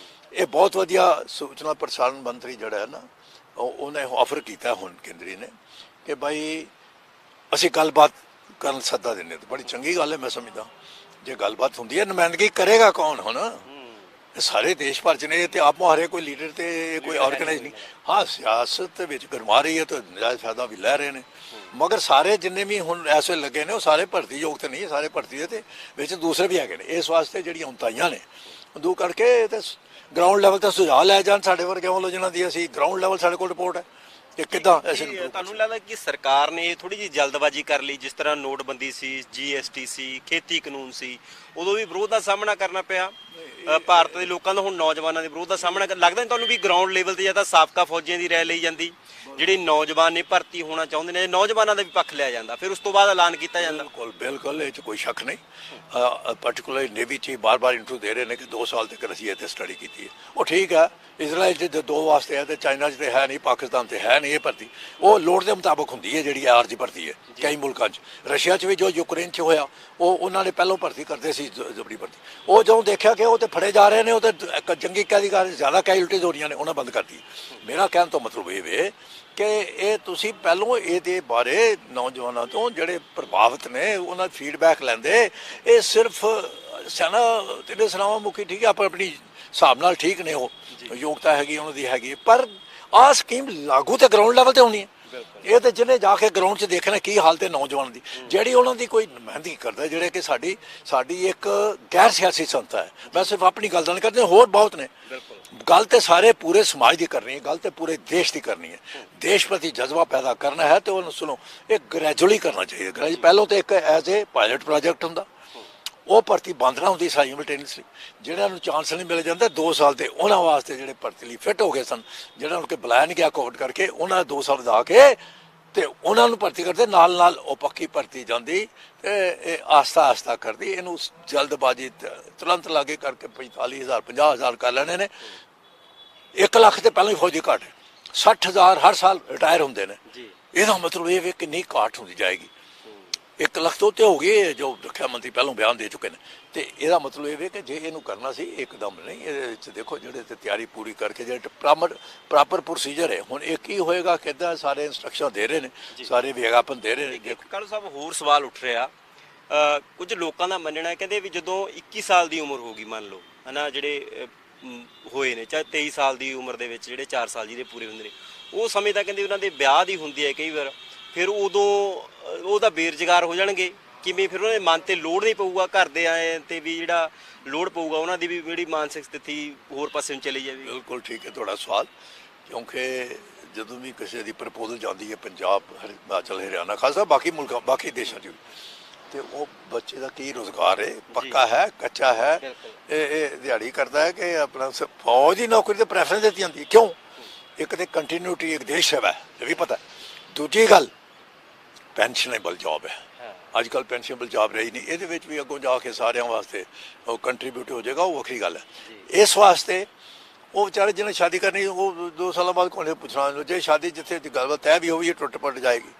ਇਹ ਬਹੁਤ ਵਧੀਆ ਸੂਚਨਾ ਪ੍ਰਸਾਰਣ ਮੰਤਰੀ ਜਿਹੜਾ ਹੈ ਨਾ, ਉਹਨੇ ਆਫਰ ਕੀਤਾ ਹੁਣ ਕੇਂਦਰੀ ਨੇ ਕਿ ਭਾਈ ਅਸੀਂ ਗੱਲਬਾਤ ਕਰਨ ਸੱਦਾ ਦਿੰਦੇ, ਤਾਂ ਬੜੀ ਚੰਗੀ ਗੱਲ ਹੈ। ਮੈਂ ਸਮਝਦਾ ਜੇ ਗੱਲਬਾਤ ਹੁੰਦੀ ਹੈ, ਨੁਮਾਇੰਦਗੀ ਕਰੇਗਾ ਕੌਣ? ਹੁਣ ਸਾਰੇ ਦੇਸ਼ ਭਰ 'ਚ ਨੇ, ਤੇ ਆਪ ਮੁਹਾਰੇ ਕੋਈ ਲੀਡਰ ਤੇ ਕੋਈ ਆਰਗੇਨਾਈਜ਼ ਨਹੀਂ। ਹਾਂ, ਸਿਆਸਤ ਵਿੱਚ ਗਰਮਾ ਰਹੀ ਹੈ ਤਾਂ ਨਜਾਇਜ਼ ਫਾਇਦਾ ਵੀ ਲੈ ਰਹੇ ਨੇ, ਮਗਰ ਸਾਰੇ ਜਿੰਨੇ ਵੀ ਹੁਣ ਐਸੇ ਲੱਗੇ ਨੇ ਉਹ ਸਾਰੇ ਭਰਤੀ ਯੋਗ ਤੇ ਨਹੀਂ, ਸਾਰੇ ਭਰਤੀ ਦੇ ਤੇ ਵਿੱਚ ਦੂਸਰੇ ਵੀ ਹੈਗੇ ਨੇ। ਇਸ ਵਾਸਤੇ ਜਿਹੜੀਆਂ ਉਨਤਾਈਆਂ ਨੇ ਦੂਰ ਕਰਕੇ ਤੇ ਗਰਾਊਂਡ ਲੈਵਲ ਤੇ ਸੁਝਾਅ ਲੈ ਜਾਣ ਸਾਡੇ ਵਰਗੇ ਵੱਲੋਂ, ਜਿਹਨਾਂ ਦੀ ਅਸੀਂ ਗਰਾਊਂਡ ਲੈਵਲ ਸਾਡੇ ਕੋਲ ਰਿਪੋਰਟ ਹੈ ਕਿ ਕਿੱਦਾਂ ਐਸੇ। ਤੁਹਾਨੂੰ ਲੱਗਦਾ ਕਿ ਸਰਕਾਰ ਨੇ ਥੋੜੀ ਜਿਹੀ ਜਲਦਬਾਜ਼ੀ ਕਰ ਲਈ? ਜਿਸ ਤਰ੍ਹਾਂ ਨੋਟਬੰਦੀ ਸੀ, GST ਸੀ, ਖੇਤੀ ਕਾਨੂੰਨ ਸੀ, ਉਦੋਂ ਵੀ ਵਿਰੋਧ ਦਾ ਸਾਹਮਣਾ ਕਰਨਾ ਪਿਆ ਭਾਰਤ ਦੇ ਲੋਕਾਂ ਦਾ, ਹੁਣ ਨੌਜਵਾਨਾਂ ਦੇ ਵਿਰੋਧ ਦਾ ਸਾਹਮਣਾ ਲੱਗਦਾ ਨਹੀਂ ਤੁਹਾਨੂੰ ਵੀ ਗਰਾਊਂਡ ਲੈਵਲ ਤੇ ਜਾਂ ਤਾਂ ਸਾਬਕਾ ਫੌਜੀਆਂ ਦੀ ਰਾਏ ਲਈ ਜਾਂਦੀ, ਜਿਹੜੇ ਨੌਜਵਾਨ ਨੇ ਭਰਤੀ ਹੋਣਾ ਚਾਹੁੰਦੇ ਨੇ, ਨੌਜਵਾਨਾਂ ਦਾ ਵੀ ਪੱਖ ਲਿਆ ਜਾਂਦਾ, ਫਿਰ ਉਸ ਤੋਂ ਬਾਅਦ ਐਲਾਨ ਕੀਤਾ ਜਾਂਦਾ? ਬਿਲਕੁਲ ਇਹ 'ਚ ਕੋਈ ਸ਼ੱਕ ਨਹੀਂ। ਪਾਰਟੀਕੂਲਰ ਨੇਵੀ 'ਚ ਬਾਰ-ਬਾਰ ਇੰਟਰਵਿਊ ਦੇ ਰਹੇ ਨੇ ਕਿ 2 ਸਾਲ ਤੱਕ ਅਸੀਂ ਇੱਥੇ ਸਟੱਡੀ ਕੀਤੀ ਹੈ। ਉਹ ਠੀਕ ਹੈ, ਇਜ਼ਰਾਈਲ 'ਚ 2 ਵਾਸਤੇ ਹੈ ਤੇ ਚਾਈਨਾ 'ਚ ਤੇ ਹੈ ਨਹੀਂ, ਪਾਕਿਸਤਾਨ 'ਤੇ ਹੈ ਨਹੀਂ ਇਹ ਭਰਤੀ, ਉਹ ਲੋੜ ਦੇ ਮੁਤਾਬਕ ਹੁੰਦੀ ਹੈ ਜਿਹੜੀ ਆਰਜੀ ਭਰਤੀ ਹੈ ਕਈ ਮੁਲਕਾਂ 'ਚ। ਰਸ਼ੀਆ 'ਚ ਵੀ ਜੋ ਯੂਕਰੇਨ 'ਚ ਹੋਇਆ, ਉਹ ਉਹਨਾਂ ਨੇ ਪਹਿਲਾਂ ਭਰਤੀ ਕਰਦੇ ਸੀ ਜਬਰੀ ਭਰਤੀ, ਉਹ ਜਦੋਂ ਦੇਖਿਆ ਕਿ ਉਹ ਤੇ ਫੜੇ ਜਾ ਰਹੇ ਨੇ ਉਹ ਤੇ ਜੰਗੀ ਕੈਦੀ ਕਰ ਜ਼ਿਆਦਾ ਕੈਜੁਅਲਟੀਜ਼ ਹੋ ਰਹੀਆਂ ਨੇ ਉਹਨਾਂ ਬੰਦ ਕਰਤੀ। ਮੇਰਾ ਕਹਿਣ ਤੋਂ ਮਤਲਬ ਇਹ ਵੇ ਕਿ ਇਹ ਤੁਸੀਂ ਪਹਿਲੋਂ ਇਹਦੇ ਬਾਰੇ ਨੌਜਵਾਨਾਂ ਤੋਂ ਜਿਹੜੇ ਪ੍ਰਭਾਵਿਤ ਨੇ ਉਹਨਾਂ ਦਾ ਫੀਡਬੈਕ ਲੈਂਦੇ। ਇਹ ਸਿਰਫ ਸੈਨਾ ਤੇਰੇ ਸਲਾਮਾਂ ਮੁਖੀ ਠੀਕ ਹੈ ਆਪਣੀ ਹਿਸਾਬ ਨਾਲ ਠੀਕ ਨੇ ਉਹ ਯੋਗਤਾ ਹੈਗੀ ਉਹਨਾਂ ਦੀ ਹੈਗੀ ਪਰ ਆਹ ਸਕੀਮ ਲਾਗੂ ਤੇ ਗਰਾਊਂਡ ਲੈਵਲ ਤੇ ਹੋਣੀ ਹੈ। ਇਹ ਤੇ ਜਿਹਨੇ ਜਾ ਕੇ ਗਰਾਊਂਡ 'ਚ ਦੇਖਣਾ ਕੀ ਹਾਲਤ ਹੈ ਨੌਜਵਾਨ ਦੀ ਜਿਹੜੀ ਉਹਨਾਂ ਦੀ ਕੋਈ ਨੁਮਾਇੰਦਗੀ ਕਰਦਾ ਜਿਹੜੇ ਕਿ ਸਾਡੀ ਇੱਕ ਗੈਰ ਸਿਆਸੀ ਸੰਸਥਾ ਹੈ। ਮੈਂ ਸਿਰਫ ਆਪਣੀ ਗੱਲ ਦਾ ਨਹੀਂ ਕਰਦੇ ਹੋਰ ਬਹੁਤ ਨੇ ਗੱਲ ਤੇ ਸਾਰੇ ਪੂਰੇ ਸਮਾਜ ਦੀ ਕਰਨੀ ਹੈ ਗੱਲ ਤੇ ਪੂਰੇ ਦੇਸ਼ ਦੀ ਕਰਨੀ ਹੈ। ਦੇਸ਼ ਪ੍ਰਤੀ ਜਜ਼ਬਾ ਪੈਦਾ ਕਰਨਾ ਹੈ ਤੇ ਉਹਨੂੰ ਸੁਣੋ ਇਹ ਗ੍ਰੈਜੂਅਲੀ ਕਰਨਾ ਚਾਹੀਦਾ। ਪਹਿਲੋਂ ਤੇ ਇੱਕ ਐਜ਼ ਏ ਪਾਇਲਟ ਪ੍ਰੋਜੈਕਟ ਹੁੰਦਾ ਉਹ ਭਰਤੀ ਬੰਦ ਨਾ ਹੁੰਦੀ ਸਾਈਮਲਟੇਨੀਅਸਲੀ ਜਿਹਨਾਂ ਨੂੰ ਚਾਂਸ ਨਹੀਂ ਮਿਲ ਜਾਂਦਾ 2 ਸਾਲ ਤੇ ਉਹਨਾਂ ਵਾਸਤੇ ਜਿਹੜੇ ਭਰਤੀ ਲਈ ਫਿੱਟ ਹੋ ਗਏ ਸਨ ਜਿਹੜਾ ਉਹਨਾਂ ਕੇ ਬੁਲਾਇਆ ਨਹੀਂ ਗਿਆ ਕੋਵਿਡ ਕਰਕੇ ਉਹਨਾਂ 2 ਸਾਲ ਵਧਾ ਕੇ ਤੇ ਉਹਨਾਂ ਨੂੰ ਭਰਤੀ ਕਰਦੇ ਨਾਲ ਨਾਲ ਉਹ ਪੱਕੀ ਭਰਤੀ ਜਾਂਦੀ ਤੇ ਇਹ ਆਸਤਾ ਆਸਤਾ ਕਰਦੀ। ਇਹਨੂੰ ਜਲਦਬਾਜ਼ੀ ਤੁਰੰਤ ਲਾਗੇ ਕਰਕੇ 45,000 50,000 ਕਰ ਲੈਣੇ ਨੇ। 1 ਲੱਖ ਤੇ ਪਹਿਲਾਂ ਹੀ ਫੌਜੀ ਘੱਟ 60,000 ਹਰ ਸਾਲ ਰਿਟਾਇਰ ਹੁੰਦੇ ਨੇ। ਇਹਦਾ ਮਤਲਬ ਇਹ ਵੇ ਕਿੰਨੀ ਘਾਟ ਹੁੰਦੀ ਜਾਏਗੀ। 1 ਲੱਖ ਤੋਂ ਉੱਤੇ ਹੋ ਗਏ ਜੋ ਰੱਖਿਆ ਮੰਤਰੀ ਪਹਿਲਾਂ ਬਿਆਨ ਦੇ ਚੁੱਕੇ ਨੇ ਤੇ ਇਹਦਾ ਮਤਲਬ ਇਹ ਵੇ ਕਿ ਜੇ ਇਹਨੂੰ ਕਰਨਾ ਸੀ ਇੱਕਦਮ ਨਹੀਂ ਇਹਦੇ ਵਿੱਚ ਦੇਖੋ ਜਿਹੜੇ ਤੇ ਤਿਆਰੀ ਪੂਰੀ ਕਰਕੇ ਜਿਹੜੇ ਪ੍ਰੋਪਰ ਪ੍ਰੋਸੀਜਰ ਹੈ। ਹੁਣ ਇਹ ਕੀ ਹੋਏਗਾ ਕਿੱਦਾਂ ਸਾਰੇ ਇੰਸਟਰਕਸ਼ਨ ਦੇ ਰਹੇ ਨੇ ਸਾਰੇ ਵਿਗਿਆਪਨ ਦੇ ਰਹੇ ਨੇ। ਕੱਲ੍ਹ ਸਾਹਿਬ ਹੋਰ ਸਵਾਲ ਉੱਠ ਰਿਹਾ ਕੁਝ ਲੋਕਾਂ ਦਾ ਮੰਨਣਾ ਕਹਿੰਦੇ ਵੀ ਜਦੋਂ 21 ਸਾਲ ਦੀ ਉਮਰ ਹੋ ਗਈ ਮੰਨ ਲਓ ਹੈ ਨਾ ਜਿਹੜੇ ਹੋਏ ਨੇ ਚਾਹੇ 23 ਸਾਲ ਦੀ ਉਮਰ ਦੇ ਵਿੱਚ ਜਿਹੜੇ 4 ਸਾਲ ਜਿਹਦੇ ਪੂਰੇ ਹੁੰਦੇ ਨੇ ਉਹ ਸਮੇਂ ਤਾਂ ਕਹਿੰਦੇ ਉਹਨਾਂ ਦੇ ਵਿਆਹ ਦੀ ਹੁੰਦੀ ਹੈ ਕਈ ਵਾਰ ਫਿਰ ਉਦੋਂ ਉਹਦਾ ਬੇਰੁਜ਼ਗਾਰ ਹੋ ਜਾਣਗੇ ਕਿਵੇਂ ਫਿਰ ਉਹਨਾਂ ਦੇ ਮਨ ਤੇ ਲੋੜ ਨਹੀਂ ਪਊਗਾ ਘਰ ਦੇ ਆਏ ਤੇ ਵੀ ਜਿਹੜਾ ਲੋੜ ਪਊਗਾ ਉਹਨਾਂ ਦੀ ਵੀ ਜਿਹੜੀ ਮਾਨਸਿਕ ਸਥਿਤੀ ਹੋਰ ਪਾਸੇ ਨੂੰ ਚਲੀ ਜਾਵੇ। ਬਿਲਕੁਲ ਠੀਕ ਹੈ ਤੁਹਾਡਾ ਸਵਾਲ ਕਿਉਂਕਿ ਜਦੋਂ ਵੀ ਕਿਸੇ ਦੀ ਪ੍ਰਪੋਜ਼ਲ ਜਾਂਦੀ ਹੈ ਪੰਜਾਬ ਹਿਮਾਚਲ ਹਰਿਆਣਾ ਖਾਸਾ ਬਾਕੀ ਮੁਲਕਾਂ ਬਾਕੀ ਦੇਸ਼ਾਂ 'ਚ ਵੀ ਤੇ ਉਹ ਬੱਚੇ ਦਾ ਕੀ ਰੁਜ਼ਗਾਰ ਹੈ ਪੱਕਾ ਹੈ ਕੱਚਾ ਹੈ ਇਹ ਦਿਹਾੜੀ ਕਰਦਾ ਹੈ ਕਿ ਆਪਣਾ ਫੌਜ ਦੀ ਨੌਕਰੀ ਤੇ ਪ੍ਰੈਫਰੈਂਸ ਦਿੱਤੀ ਜਾਂਦੀ ਕਿਉਂ ਇੱਕ ਤੇ ਕੰਟੀਨਿਊਟੀ ਇੱਕ ਦੇਸ਼ ਸੇਵਾ ਇਹ ਵੀ ਪਤਾ। ਦੂਜੀ ਗੱਲ ਪੈਨਸ਼ਨੇਬਲ ਜੌਬ ਹੈ ਅੱਜ ਕੱਲ੍ਹ ਪੈਨਸ਼ਨੇਬਲ ਜੌਬ ਰਹੀ ਨਹੀਂ ਇਹਦੇ ਵਿੱਚ ਵੀ ਅੱਗੋਂ ਜਾ ਕੇ ਸਾਰਿਆਂ ਵਾਸਤੇ ਉਹ ਕੰਟਰੀਬਿਊਟ ਹੋ ਜਾਏਗਾ ਉਹ ਵੱਖਰੀ ਗੱਲ ਹੈ। ਇਸ ਵਾਸਤੇ ਉਹ ਵਿਚਾਰੇ ਜਿਹਨੇ ਸ਼ਾਦੀ ਕਰਨੀ ਉਹ 2 ਸਾਲਾਂ ਬਾਅਦ ਕੋਨੇ ਪੁੱਛਣਾ ਜੇ ਸ਼ਾਦੀ ਜਿੱਥੇ ਗੱਲਬਾਤ ਤੈਅ ਵੀ ਹੋਈ ਟੁੱਟ ਪੱਟ ਜਾਏਗੀ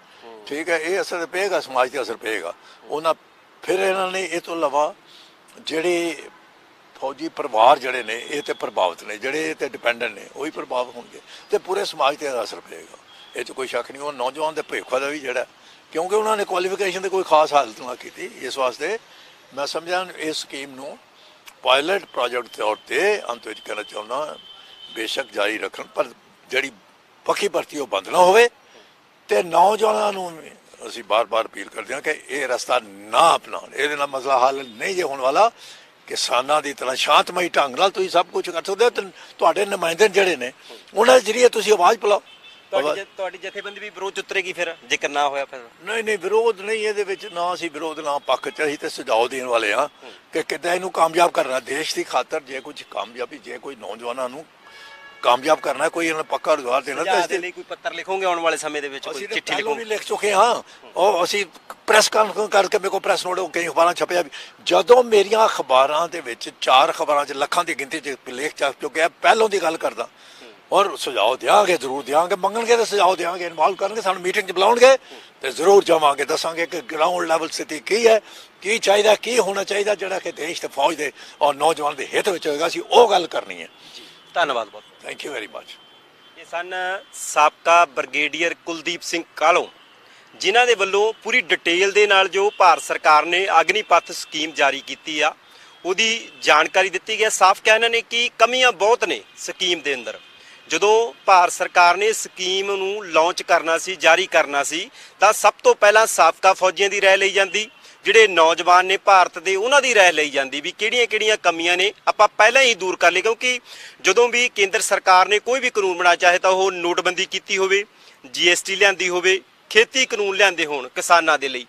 ਠੀਕ ਹੈ ਇਹ ਅਸਰ ਪਏਗਾ ਸਮਾਜ 'ਤੇ ਅਸਰ ਪਏਗਾ ਉਹਨਾਂ ਫਿਰ ਇਹਨਾਂ ਨੇ ਇਹ ਤੋਂ ਇਲਾਵਾ ਜਿਹੜੇ ਫੌਜੀ ਪਰਿਵਾਰ ਜਿਹੜੇ ਨੇ ਇਹ ਤੇ ਪ੍ਰਭਾਵਿਤ ਨੇ ਜਿਹੜੇ ਇਹ ਤੇ ਡਿਪੈਂਡੈਂਟ ਨੇ ਉਹੀ ਪ੍ਰਭਾਵ ਹੋਣਗੇ ਤੇ ਪੂਰੇ ਸਮਾਜ 'ਤੇ ਅਸਰ ਪਏਗਾ ਇਹ 'ਚ ਕੋਈ ਸ਼ੱਕ ਨਹੀਂ। ਉਹ ਨੌਜਵਾਨ ਦੇ ਭਵਿੱਖ ਦਾ ਵੀ ਜਿਹੜਾ ਕਿਉਂਕਿ ਉਹਨਾਂ ਨੇ ਕੁਆਲੀਫਿਕੇਸ਼ਨ ਦੀ ਕੋਈ ਖਾਸ ਹਾਲਤ ਨਾ ਕੀਤੀ ਇਸ ਵਾਸਤੇ ਮੈਂ ਸਮਝਾਂ ਇਸ ਸਕੀਮ ਨੂੰ ਪਾਇਲਟ ਪ੍ਰੋਜੈਕਟ ਦੇ ਤੌਰ 'ਤੇ ਅੰਤ ਵਿੱਚ ਕਹਿਣਾ ਚਾਹੁੰਦਾ ਬੇਸ਼ੱਕ ਜਾਰੀ ਰੱਖਣ ਪਰ ਜਿਹੜੀ ਪੱਕੀ ਭਰਤੀ ਉਹ ਬੰਦ ਨਾ ਹੋਵੇ ਤੇ ਨੌਜਵਾਨਾਂ ਨੂੰ ਅਸੀਂ ਬਾਰ-ਬਾਰ ਅਪੀਲ ਕਰਦੇ ਹਾਂ ਕਿ ਇਹ ਰਸਤਾ ਨਾ ਅਪਣਾਉਣ ਇਹਦੇ ਨਾਲ ਮਸਲਾ ਹੱਲ ਨਹੀਂ ਜੇ ਹੋਣ ਵਾਲਾ। ਕਿਸਾਨਾਂ ਦੀ ਤਰ੍ਹਾਂ ਸ਼ਾਂਤਮਈ ਢੰਗ ਨਾਲ ਤੁਸੀਂ ਸਭ ਕੁਝ ਕਰ ਸਕਦੇ ਹੋ ਤੇ ਤੁਹਾਡੇ ਨੁਮਾਇੰਦੇ ਜਿਹੜੇ ਨੇ ਉਹਨਾਂ ਦੇ ਜ਼ਰੀਏ ਤੁਸੀਂ ਆਵਾਜ਼ ਬੁਲਾਓ। ਤੁਹਾਡੀ ਜਥੇਬੰਦੀ ਵੀ ਵਿਰੋਧ ਉਤਰੇਗੀ ਫਿਰ ਜੇਕਰ ਨਾ ਹੋਇਆ ਫਿਰ ਨਹੀਂ ਵਿਰੋਧ ਨਹੀਂ ਇਹਦੇ ਵਿੱਚ ਨਾ ਅਸੀਂ ਵਿਰੋਧ ਨਾ ਪੱਖ 'ਚ ਅਸੀਂ ਤੇ ਸੁਝਾਅ ਦੇਣ ਵਾਲੇ ਹਾਂ ਕਿ ਕਿੱਦਾਂ ਇਹਨੂੰ ਕਾਮਯਾਬ ਕਰਨਾ ਦੇਸ਼ ਦੀ ਖਾਤਰ ਜੇ ਕੁਝ ਕਾਮਯਾਬੀ ਜੇ ਕੋਈ ਨੌਜਵਾਨਾਂ ਨੂੰ ਕਾਮਯਾਬ ਕਰਨਾ ਕੋਈ ਇਹਨਾਂ ਪੱਕਾ ਰੁਜ਼ਗਾਰ ਦੇਣਾ ਤਾਂ ਇਸ ਦੇ ਲਈ ਕੋਈ ਪੱਤਰ ਲਿਖੋਗੇ ਆਉਣ ਵਾਲੇ ਸਮੇਂ ਦੇ ਵਿੱਚ ਕੋਈ ਚਿੱਠੀ ਲਿਖੋ ਵੀ ਲਿਖ ਚੁੱਕੇ ਹਾਂ ਉਹ ਅਸੀਂ ਪ੍ਰੈਸ ਕਾਨਫਰੰਸ ਕਰਕੇ ਮੇਰੇ ਕੋਲ ਪ੍ਰੈਸ ਨੋਟ ਕਈ ਅਖਬਾਰਾਂ ਛਪਿਆ ਵੀ ਜਦੋਂ ਮੇਰੀਆਂ ਅਖਬਾਰਾਂ ਦੇ ਵਿੱਚ 4 ਅਖਬਾਰਾਂ 'ਚ ਲੱਖਾਂ ਦੀ ਗਿਣਤੀ 'ਚ ਲੇਖ ਛਪ ਚੁੱਕਿਆ ਪਹਿਲੋਂ ਦੀ ਗੱਲ ਕਰਦਾ ਔਰ ਸੁਝਾਅ ਦਿਆਂਗੇ ਜ਼ਰੂਰ ਦਿਆਂਗੇ ਮੰਗਣਗੇ ਤਾਂ ਸੁਝਾਅ ਦਿਆਂਗੇ ਇਨਵੋਲਵ ਕਰਨਗੇ ਸਾਨੂੰ ਮੀਟਿੰਗ 'ਚ ਬੁਲਾਉਣਗੇ ਤੇ ਜ਼ਰੂਰ ਜਾਵਾਂਗੇ ਦੱਸਾਂਗੇ ਕਿ ਗਰਾਊਂਡ ਲੈਵਲ ਸਥਿਤੀ ਕੀ ਹੈ ਕੀ ਚਾਹੀਦਾ ਕੀ ਹੋਣਾ ਚਾਹੀਦਾ ਜਿਹੜਾ ਕਿ ਦੇਸ਼ ਤੇ ਫੌਜ ਦੇ ਔਰ ਨੌਜਵਾਨ ਦੇ ਹਿੱਤ ਵਿੱਚ ਹੋਏਗਾ ਅਸੀਂ ਉਹ ਗੱਲ ਕਰਨੀ ਹੈ। ਧੰਨਵਾਦ ਬਹੁਤ ਥੈਂਕ ਯੂ ਵੈਰੀ ਮਚ। ਇਹ ਸਨ ਸਾਬਕਾ ਬ੍ਰਿਗੇਡੀਅਰ ਕੁਲਦੀਪ ਸਿੰਘ ਕਾਹਲੋਂ ਜਿਨ੍ਹਾਂ ਦੇ ਵੱਲੋਂ ਪੂਰੀ ਡਿਟੇਲ ਦੇ ਨਾਲ ਜੋ ਭਾਰਤ ਸਰਕਾਰ ਨੇ ਅਗਨੀਪਥ ਸਕੀਮ ਜਾਰੀ ਕੀਤੀ ਆ ਉਹਦੀ ਜਾਣਕਾਰੀ ਦਿੱਤੀ ਗਿਆ। ਸਾਫ਼ ਕਿਹਾ ਇਹਨਾਂ ਨੇ ਕਿ ਕਮੀਆਂ ਬਹੁਤ ਨੇ ਸਕੀਮ ਦੇ ਅੰਦਰ। ਜਦੋਂ ਭਾਰਤ ਸਰਕਾਰ ਨੇ ਸਕੀਮ ਨੂੰ ਲਾਂਚ ਕਰਨਾ ਸੀ ਜਾਰੀ ਕਰਨਾ ਸੀ ਤਾਂ ਸਭ ਤੋਂ ਪਹਿਲਾਂ ਸਾਬਕਾ ਫੌਜੀਆਂ ਦੀ ਰਾਏ ਲਈ ਜਾਂਦੀ ਜਿਹੜੇ ਨੌਜਵਾਨ ਨੇ ਭਾਰਤ ਦੇ ਉਹਨਾਂ ਦੀ ਰਾਏ ਲਈ ਜਾਂਦੀ ਵੀ ਕਿਹੜੀਆਂ ਕਮੀਆਂ ਨੇ ਆਪਾਂ ਪਹਿਲਾਂ ਹੀ ਦੂਰ ਕਰ ਲਏ ਕਿਉਂਕਿ ਜਦੋਂ ਵੀ ਕੇਂਦਰ ਸਰਕਾਰ ਨੇ ਕੋਈ ਵੀ ਕਾਨੂੰਨ ਬਣਾਇਆ ਚਾਹੇ ਤਾਂ ਉਹ ਨੋਟਬੰਦੀ ਕੀਤੀ ਹੋਵੇ GST ਲਿਆਂਦੀ ਹੋਵੇ ਖੇਤੀ ਕਾਨੂੰਨ ਲਿਆਂਦੇ ਹੋਣ ਕਿਸਾਨਾਂ ਦੇ ਲਈ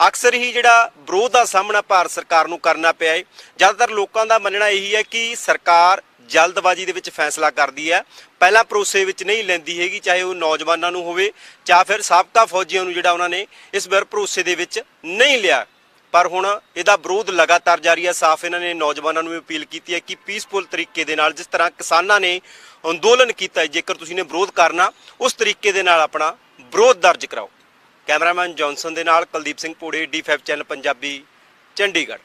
ਅਕਸਰ ਹੀ ਜਿਹੜਾ ਵਿਰੋਧ ਦਾ ਸਾਹਮਣਾ ਭਾਰਤ ਸਰਕਾਰ ਨੂੰ ਕਰਨਾ ਪਿਆ ਹੈ। ਜ਼ਿਆਦਾਤਰ ਲੋਕਾਂ ਦਾ ਮੰਨਣਾ ਇਹੀ ਹੈ ਕਿ ਸਰਕਾਰ ਜਲਦਬਾਜ਼ੀ ਦੇ ਵਿੱਚ ਫੈਸਲਾ ਕਰਦੀ ਹੈ ਪਹਿਲਾਂ ਭਰੋਸੇ ਵਿੱਚ ਨਹੀਂ ਲੈਂਦੀ ਹੈਗੀ ਚਾਹੇ ਉਹ ਨੌਜਵਾਨਾਂ ਨੂੰ ਹੋਵੇ ਜਾਂ ਫਿਰ ਸਾਬਕਾ ਫੌਜੀਆਂ ਨੂੰ ਜਿਹੜਾ ਉਹਨਾਂ ਨੇ ਇਸ ਵਾਰ ਭਰੋਸੇ ਦੇ ਵਿੱਚ ਨਹੀਂ ਲਿਆ। ਪਰ ਹੁਣ ਇਹਦਾ ਵਿਰੋਧ ਲਗਾਤਾਰ ਜਾਰੀ ਹੈ। ਸਾਫ਼ ਇਹਨਾਂ ਨੇ ਨੌਜਵਾਨਾਂ ਨੂੰ ਵੀ ਅਪੀਲ ਕੀਤੀ ਹੈ ਕਿ ਪੀਸਫੁਲ ਤਰੀਕੇ ਦੇ ਨਾਲ ਜਿਸ ਤਰ੍ਹਾਂ ਕਿਸਾਨਾਂ ਨੇ ਅੰਦੋਲਨ ਕੀਤਾ ਜੇਕਰ ਤੁਸੀਂ ਨੇ ਵਿਰੋਧ ਕਰਨਾ ਉਸ ਤਰੀਕੇ ਦੇ ਨਾਲ ਆਪਣਾ ਵਿਰੋਧ ਦਰਜ ਕਰਾਓ। ਕੈਮਰਾਮੈਨ ਜੌਨਸਨ ਦੇ ਨਾਲ ਕੁਲਦੀਪ ਸਿੰਘ ਪੋੜੇ D5 ਚੈਨਲ ਪੰਜਾਬੀ ਚੰਡੀਗੜ੍ਹ।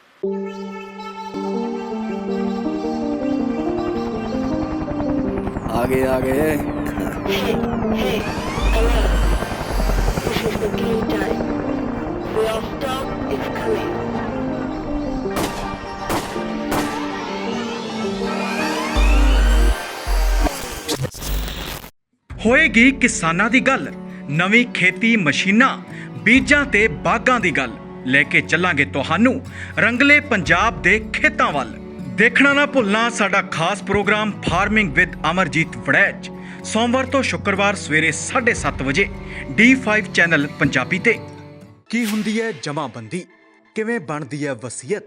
आगे आगे Hey, hello. This is the key time. Real stop is coming. ਹੋਏਗੀ ਕਿਸਾਨਾਂ ਦੀ ਗੱਲ, ਨਵੀਂ ਖੇਤੀ ਮਸ਼ੀਨਾਂ, ਬੀਜਾਂ ਤੇ ਬਾਗਾਂ ਦੀ ਗੱਲ ਲੈ ਕੇ ਚੱਲਾਂਗੇ ਤੁਹਾਨੂੰ ਰੰਗਲੇ ਪੰਜਾਬ ਦੇ ਖੇਤਾਂ ਵੱਲ। ਦੇਖਣਾ ਨਾ ਭੁੱਲਣਾ ਸਾਡਾ ਖਾਸ program farming with Amarjeet Waraich, ਸੋਮਵਾਰ ਤੋਂ ਸ਼ੁੱਕਰਵਾਰ ਸਵੇਰੇ 7:30 ਵਜੇ D5 ਚੈਨਲ ਪੰਜਾਬੀ ਤੇ। ਕੀ ਹੁੰਦੀ ਹੈ ਜਮਾਬੰਦੀ, ਕਿਵੇਂ ਬਣਦੀ ਹੈ ਵਸੀਅਤ,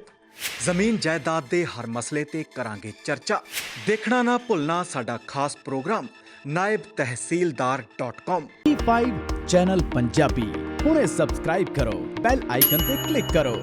ਜ਼ਮੀਨ ਜਾਇਦਾਦ ਦੇ ਹਰ ਮਸਲੇ ਤੇ ਕਰਾਂਗੇ ਚਰਚਾ। ਦੇਖਣਾ ਨਾ ਭੁੱਲਣਾ ਸਾਡਾ ਖਾਸ programme naibtehsildar.com। D5 channel Punjabi ਹੁਣੇ ਸਬਸਕ੍ਰਾਈਬ ਕਰੋ, ਬੈਲ ਆਈਕਨ ਤੇ ਕਲਿੱਕ ਕਰੋ।